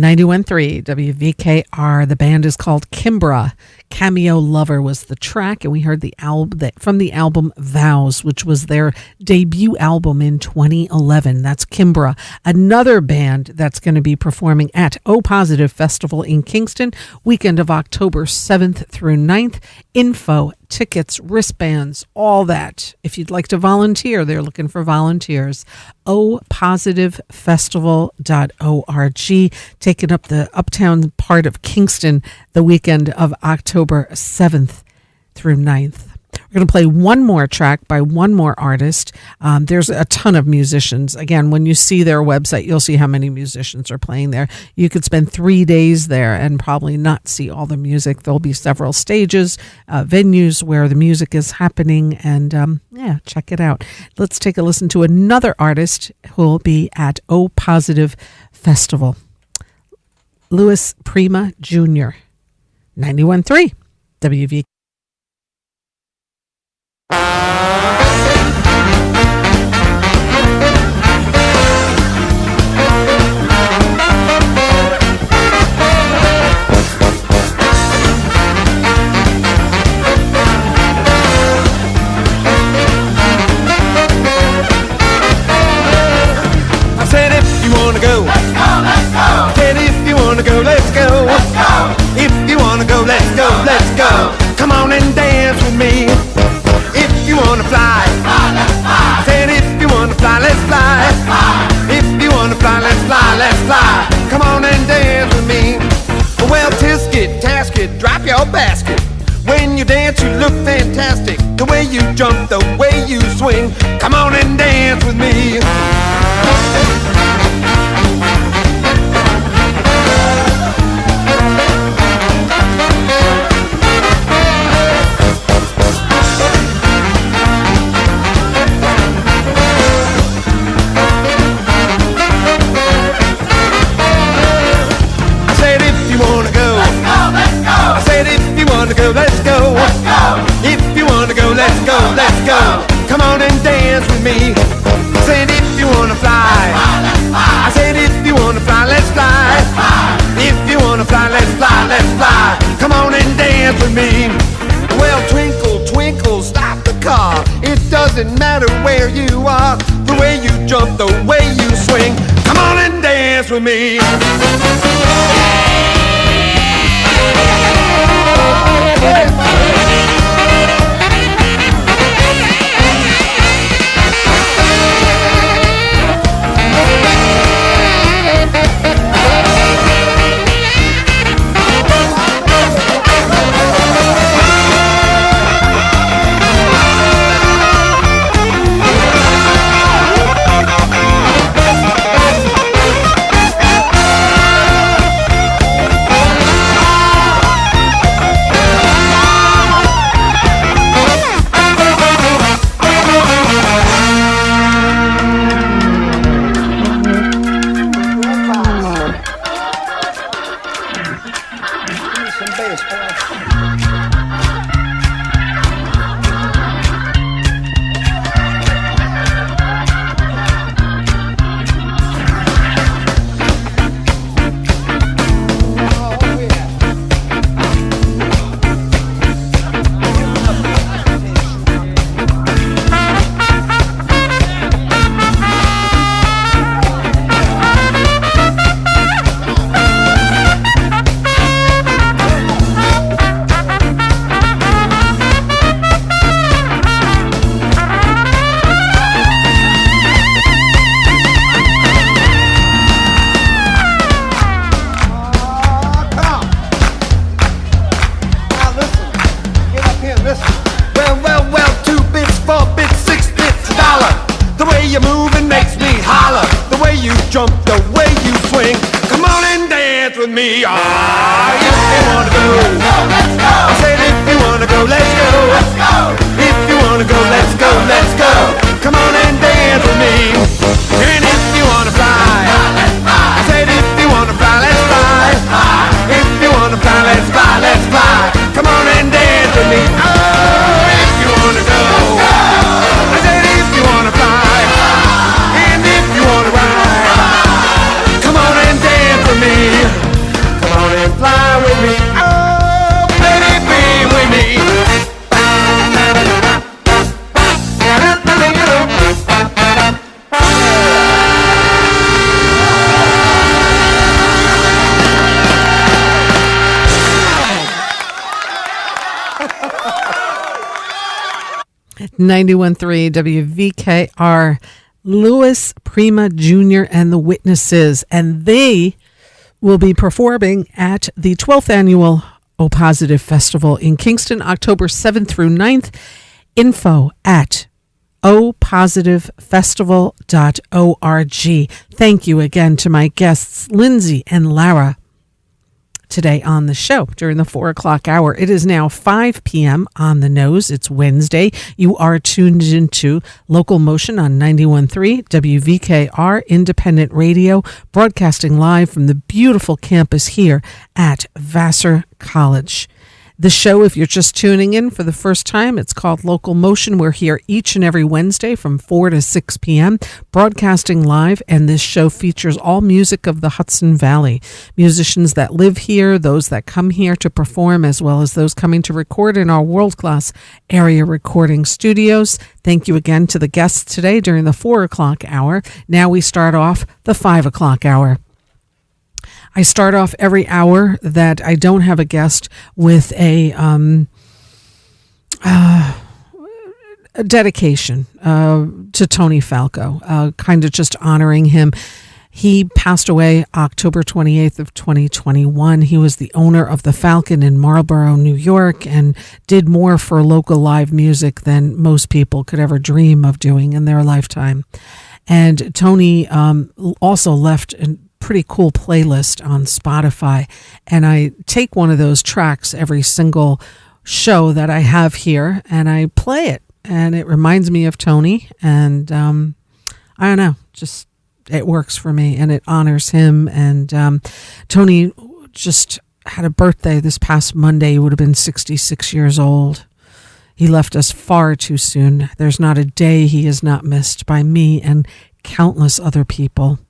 .3 WVKR. The band is called Kimbra. Cameo Lover was the track, and we heard the album from the album Vows, which was their debut album in 2011. That's Kimbra. Another band that's going to be performing at O Positive Festival in Kingston, weekend of October 7th through 9th. Info, tickets, wristbands, all that. If you'd like to volunteer, they're looking for volunteers. opositivefestival.org, taking up the uptown part of Kingston the weekend of October 7th through 9th. We're going to play one more track by one more artist. There's a ton of musicians. Again, when you see their website, you'll see how many musicians are playing there. You could spend 3 days there and probably not see all the music. There'll be several stages, venues where the music is happening, and check it out. Let's take a listen to another artist who will be at O Positive Festival. Louis Prima Jr., 91.3 WV. Let's go. Come on and dance with me. If you wanna fly, let's fly. Said if you wanna fly, let's fly. Let's fly. If you wanna fly, let's fly, let's fly. Come on and dance with me. Well, tisket, tasket, drop your basket. When you dance, you look fantastic. The way you jump, the way you swing. Come on and dance with me. Let's go. If you wanna go, let's go, let's go. Come on and dance with me. I said if you wanna fly, I said if you wanna fly, let's fly. If you wanna fly, let's fly, let's fly. Come on and dance with me. Well, twinkle, twinkle, stop the car. It doesn't matter where you are. The way you jump, the way you swing. Come on and dance with me. jump, the way you swing. Come on and dance with me. Ah, if you wanna go, let's go. I said if you wanna go, let's go. Let's go. If you wanna go, let's go, let's go. Come on and dance with me. And if you wanna fly, let's fly. I said if you wanna fly, let's fly. Let's fly. If you wanna fly, let's fly, let's fly. Come on and dance with me. Oh, if you wanna go, I said if you wanna fly, and if you wanna ride, come on and dance with me. Come on and fly with me. Oh, baby, be with me. 91.3 WVKR, Louis Prima Jr. and the Witnesses, and they will be performing at the 12th Annual O Positive Festival in Kingston, October 7th through 9th. Info at opositivefestival.org. Thank you again to my guests, Lindsay and Lara, today on the show during the 4 o'clock hour. It is now 5 p.m. on the nose. It's Wednesday. You are tuned into LocalMotion on 91.3 WVKR Independent Radio, broadcasting live from the beautiful campus here at Vassar College. The show, if you're just tuning in for the first time, it's called LocalMotion. We're here each and every Wednesday from 4 to 6 p.m., broadcasting live, and this show features all music of the Hudson Valley. Musicians that live here, those that come here to perform, as well as those coming to record in our world-class area recording studios. Thank you again to the guests today during the 4 o'clock hour. Now we start off the 5 o'clock hour. I start off every hour that I don't have a guest with a dedication to Tony Falco, kind of just honoring him. He passed away October 28th of 2021. He was the owner of the Falcon in Marlborough, New York, and did more for local live music than most people could ever dream of doing in their lifetime. And Tony also left an pretty cool playlist on Spotify, and I take one of those tracks every single show that I have here and I play it, and it reminds me of Tony, and I don't know, just it works for me and it honors him. And Tony just had a birthday this past Monday. He would have been 66 years old. He left us far too soon. There's not a day he is not missed by me and countless other people.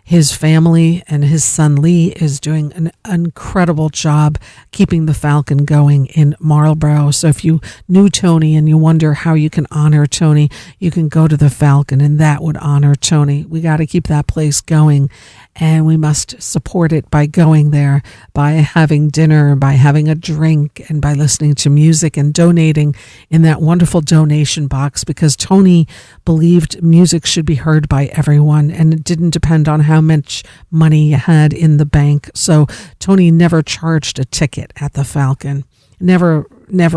His family and his son Lee is doing an incredible job keeping the Falcon going in Marlborough. So if you knew Tony and you wonder how you can honor Tony, you can go to the Falcon, and that would honor Tony. We got to keep that place going, and we must support it by going there, by having dinner, by having a drink, and by listening to music and donating in that wonderful donation box, because Tony believed music should be heard by everyone, and it didn't depend on how much money you had in the bank. So Tony never charged a ticket at the Falcon, never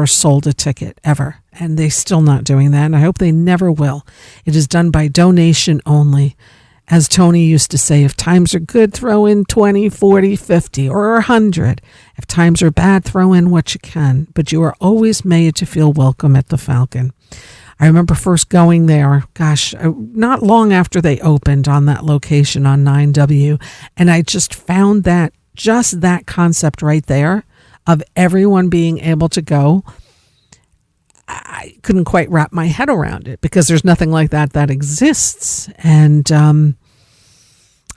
sold a ticket ever, and they're still not doing that, and I hope they never will. It is done by donation only. As Tony used to say, if times are good, throw in 20, 40, 50, or 100. If times are bad, throw in what you can. But you are always made to feel welcome at the Falcon. I remember first going there, not long after they opened on that location on 9W, and I just found that concept right there of everyone being able to go, I couldn't quite wrap my head around it, because there's nothing like that exists. And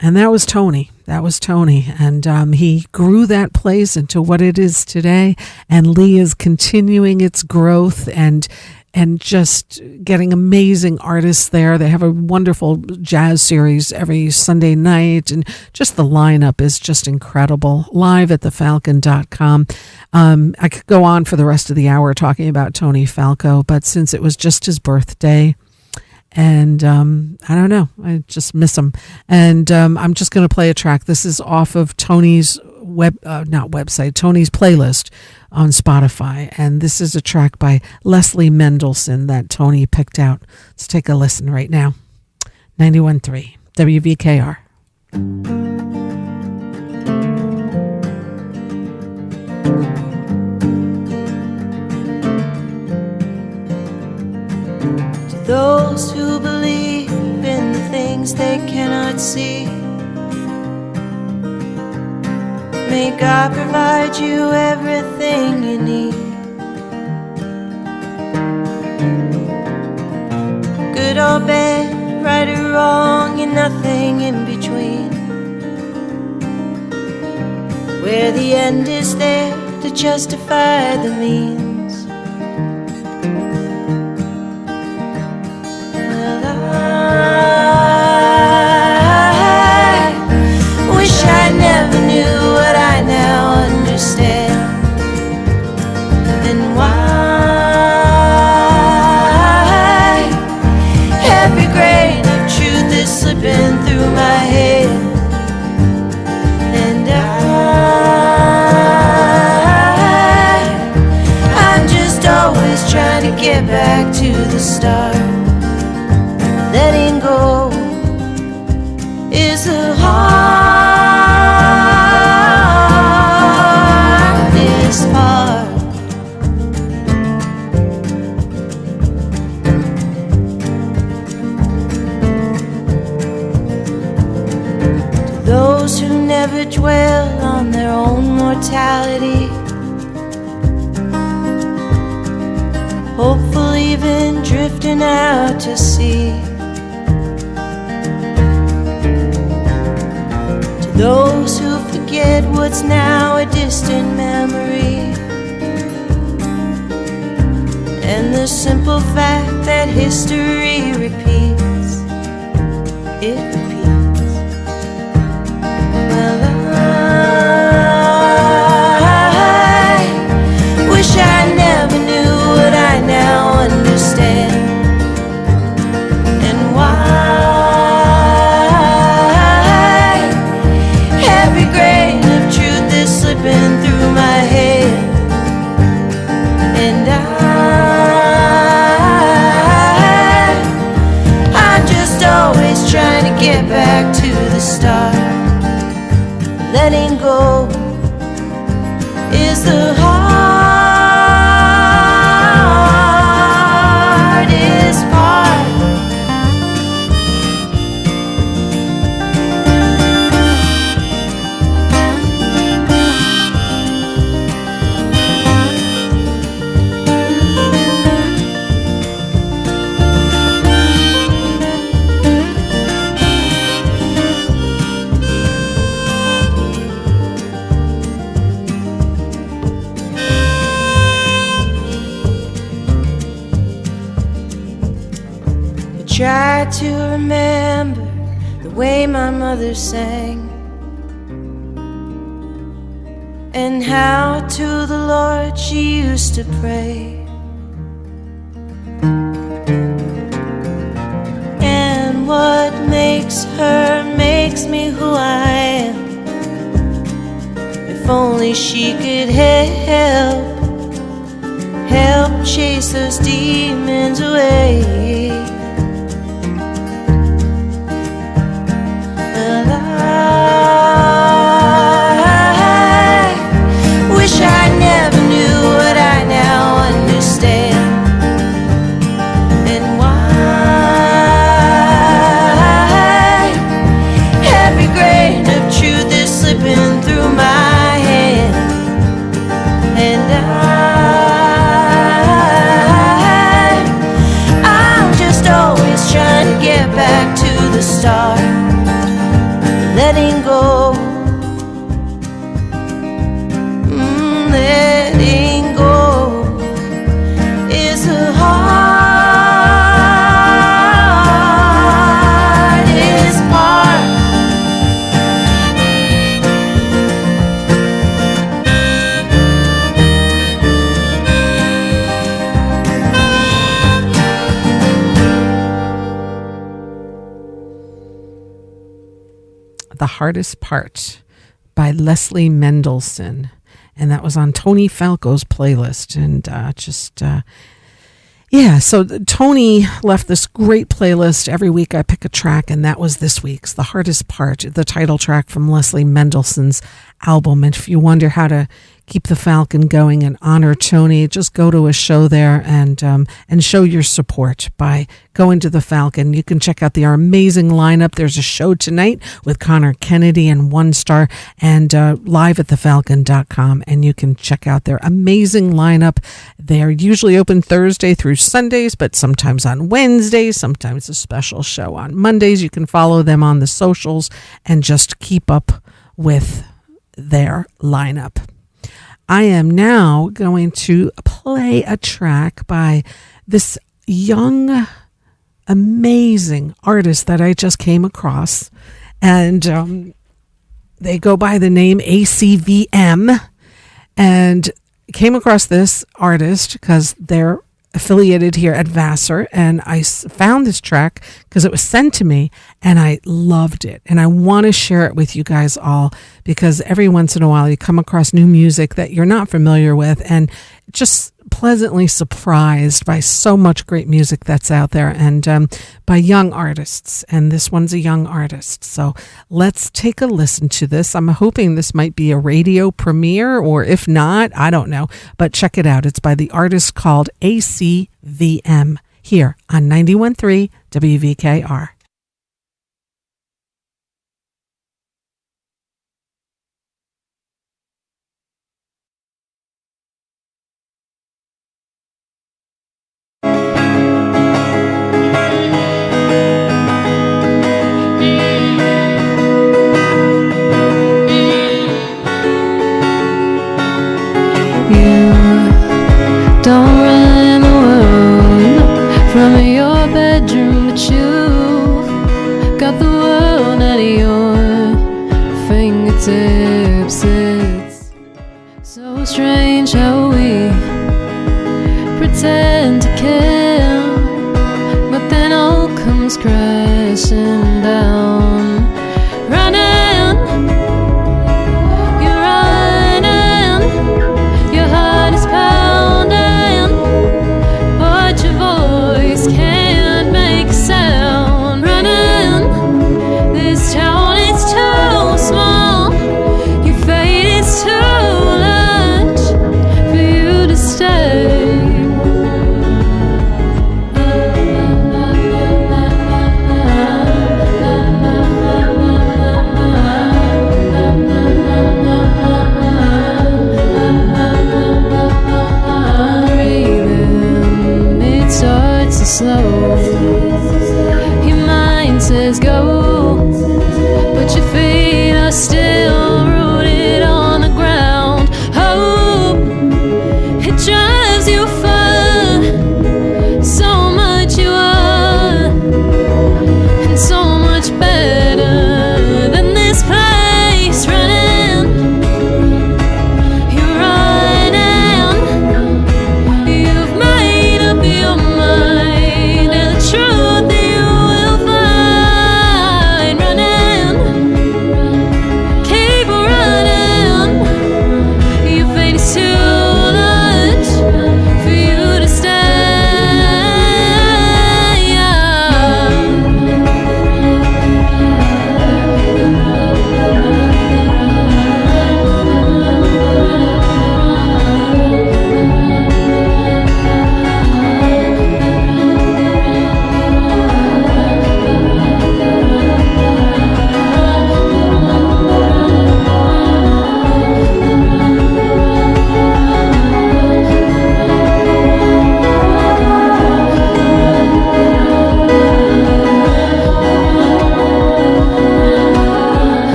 that was Tony. And he grew that place into what it is today. And Lee is continuing its growth and just getting amazing artists there. They have a wonderful jazz series every Sunday night, and just the lineup is just incredible. Live at thefalcon.com. I could go on for the rest of the hour talking about Tony Falco, but since it was just his birthday, and I don't know, I just miss him. And I'm just going to play a track. This is off of Tony's Tony's playlist on Spotify, and this is a track by Leslie Mendelson that Tony picked out. Let's take a listen right now. 91.3 WVKR. To those who believe in the things they cannot see, may God provide you everything you need. Good or bad, right or wrong, you're nothing in between. Where the end is there to justify the means. Well, I wish I never knew what I now understand, and why every grain of truth is slipping through my head. And I'm just always trying to get back to the start. Letting go is the hardest part. To those who never dwell on their own mortality, hopeful even drifting out to sea. To those who forget what's now a distant memory, and the simple fact that history repeats, it repeats. Well, I wish I never knew what I now understand, and why every grain of truth is slipping through my head. And I'm just always trying to get back to the start. Letting go is the hardest part. Try to remember the way my mother sang, and how to the Lord she used to pray, and what makes her makes me who I am. If only she could help chase those demons away. Wish I never knew what I now understand, and why every grain of truth is slipping through my hand. And I'm just always trying to get back to the start. Letting go, letting go is the hardest part. The Hardest Part by Leslie Mendelson. And that was on Tony Falco's playlist. And Yeah, so Tony left this great playlist. Every week I pick a track, and that was this week's The Hardest Part, the title track from Leslie Mendelssohn's album. And if you wonder how to keep the Falcon going and honor Tony, just go to a show there and show your support by going to the Falcon. You can check out their amazing lineup. There's a show tonight with Connor Kennedy and One Star, and live at thefalcon.com, and you can check out their amazing lineup. They're usually open Thursday through Sundays, but sometimes on Wednesdays, sometimes a special show on Mondays. You can follow them on the socials and just keep up with their lineup. I am now going to play a track by this young, amazing artist that I just came across. And they go by the name ACVM. And came across this artist because they're affiliated here at Vassar, and I found this track because it was sent to me and I loved it, and I want to share it with you guys all, because every once in a while you come across new music that you're not familiar with and just pleasantly surprised by so much great music that's out there, and by young artists, and this one's a young artist. So let's take a listen to this. I'm hoping this might be a radio premiere, or if not, I don't know, but check it out. It's by the artist called ACVM here on 91.3 WVKR. Don't run the world from your bedroom, but you've got the world at your fingertips. It's so strange how we pretend to care, but then all comes crashing down. Running,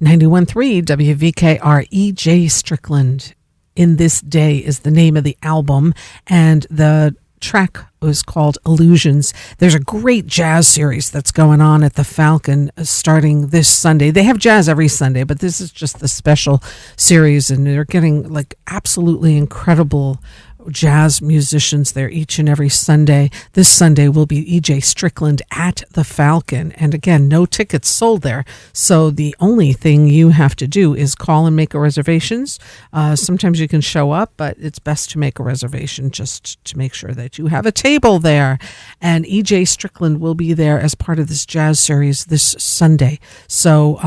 91.3 WVKR. E.J. Strickland, In This Day is the name of the album, and the track was called Illusions. There's a great jazz series that's going on at the Falcon starting this Sunday. They have jazz every Sunday, but this is just the special series, and they're getting like absolutely incredible jazz musicians there each and every Sunday. This Sunday will be E.J. Strickland at the Falcon. And again, no tickets sold there. So the only thing you have to do is call and make a reservations. Sometimes you can show up, but it's best to make a reservation just to make sure that you have a table there. And E.J. Strickland will be there as part of this jazz series this Sunday. So,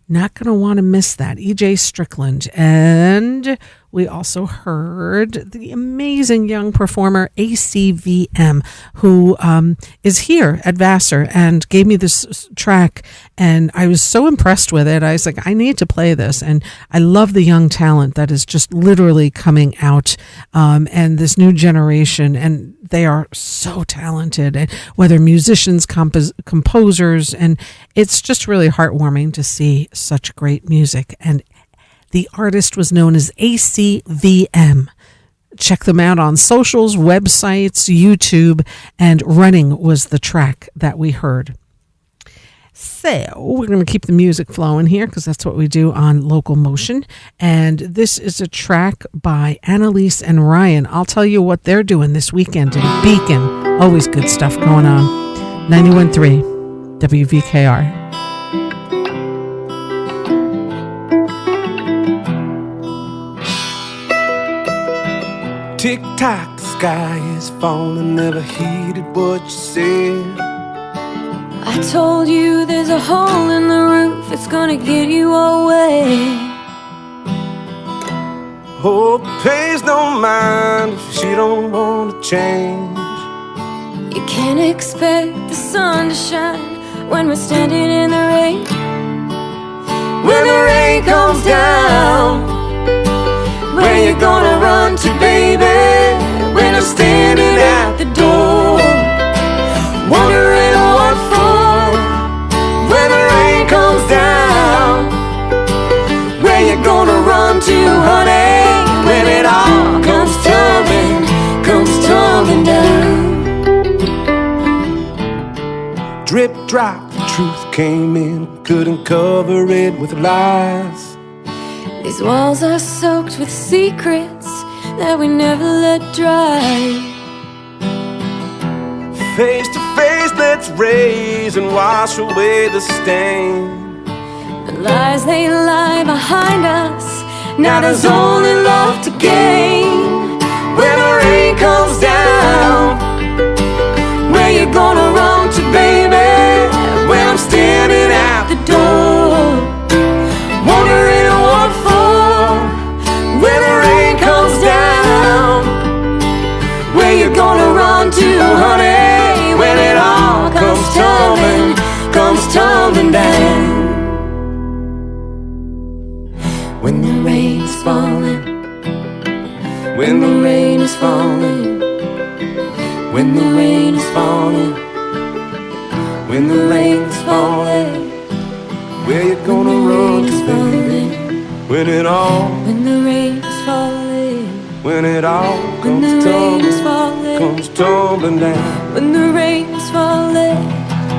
not going to want to miss that. E.J. Strickland. And we also heard the amazing young performer ACVM, who is here at Vassar and gave me this track. And I was so impressed with it. I was like, I need to play this. And I love the young talent that is just literally coming out, and this new generation. And they are so talented, and whether musicians, composers, and it's just really heartwarming to see such great music. And the artist was known as ACVM. Check them out on socials, websites, YouTube, and Running was the track that we heard. So we're going to keep the music flowing here because that's what we do on LocalMotion. And this is a track by Annalise and Ryan. I'll tell you what they're doing this weekend in Beacon. Always good stuff going on. 91.3 WVKR. Tick-tock, the sky is falling, never heeded what you said. I told you there's a hole in the roof, it's gonna get you away. Hope pays no mind if she don't want to change. You can't expect the sun to shine when we're standing in the rain. When the rain comes down, where you gonna run to, baby? When I'm standing at the door, wondering what for. When the rain comes down, where you gonna run to, honey? When it all comes tumbling down. Drip drop, the truth came in, couldn't cover it with lies. These walls are soaked with secrets that we never let dry. Face to face, let's raise and wash away the stain. The lies they lie behind us, now there's only love to gain. When the rain comes down, where you gonna run to, baby? When I'm standing at the door, wondering what for. When the rain comes down, where you gonna run to, honey? When it all comes tumbling down. When the rain is falling, When the rain is falling, when the rain is falling, when the rain is falling, where you gonna run to, baby? When it all, when the rain is falling, when it all when the rain is falling, comes tumbling down. when the rain is falling,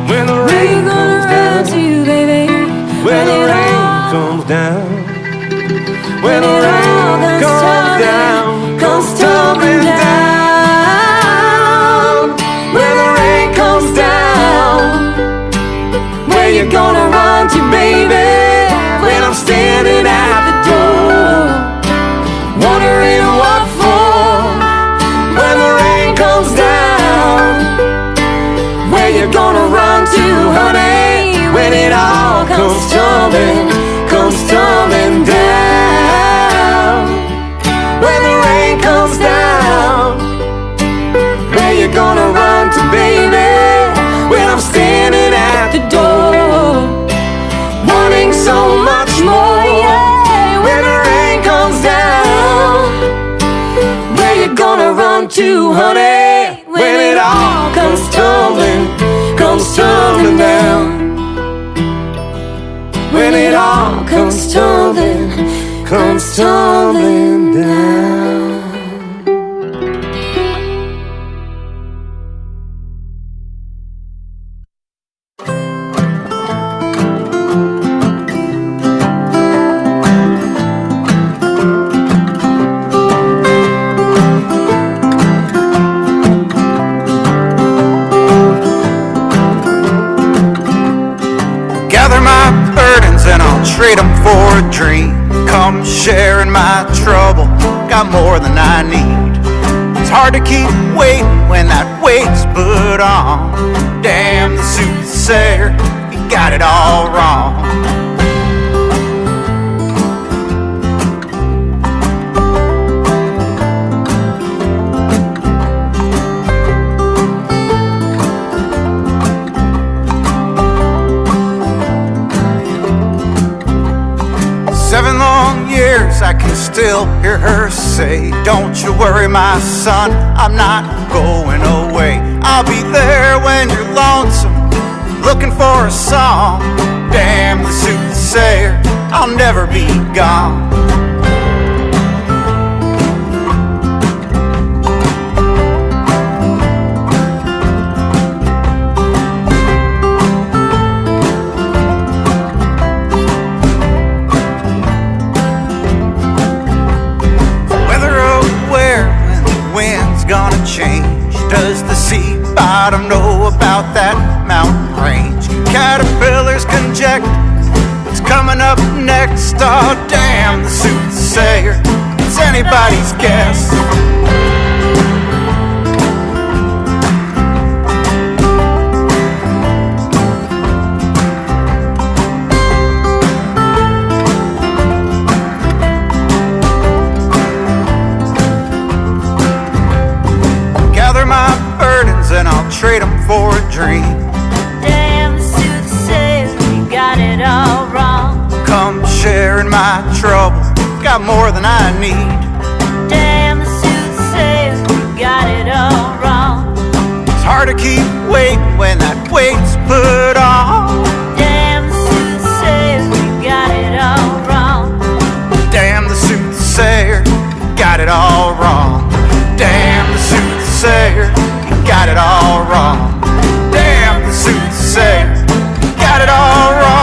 When the where rain you gonna comes run down, to, baby? when the it rain all comes down, when the it all rain comes down, comes tumbling down. When the rain comes down, where you gonna run to, baby? When I'm standing at the door, wondering what for. When the rain comes down, where you gonna run to, honey? When it all comes tumbling down. When the rain comes down, where you gonna run to, baby? When I'm standing at the door, wanting so much more. When the rain comes down, where you gonna run to, honey? When it all comes tumbling down. When it all comes tumbling down. Trade them for a dream. Come sharing my trouble. Got more than I need. It's hard to keep waiting when that weight's put on. Damn the soothsayer, he got it all wrong. I can still hear her say, don't you worry my son, I'm not going away. I'll be there when you're lonesome, looking for a song. Damn the soothsayer, I'll never be gone. Change. Does the sea bottom know about that mountain range? Caterpillars conject what's coming up next. Oh damn the soothsayer, it's anybody's guess. And I'll trade them for a dream. Damn the soothsayer, you got it all wrong. Come sharing my trouble, got more than I need. Damn the soothsayer, you got it all wrong. It's hard to keep waiting when that weight's put on.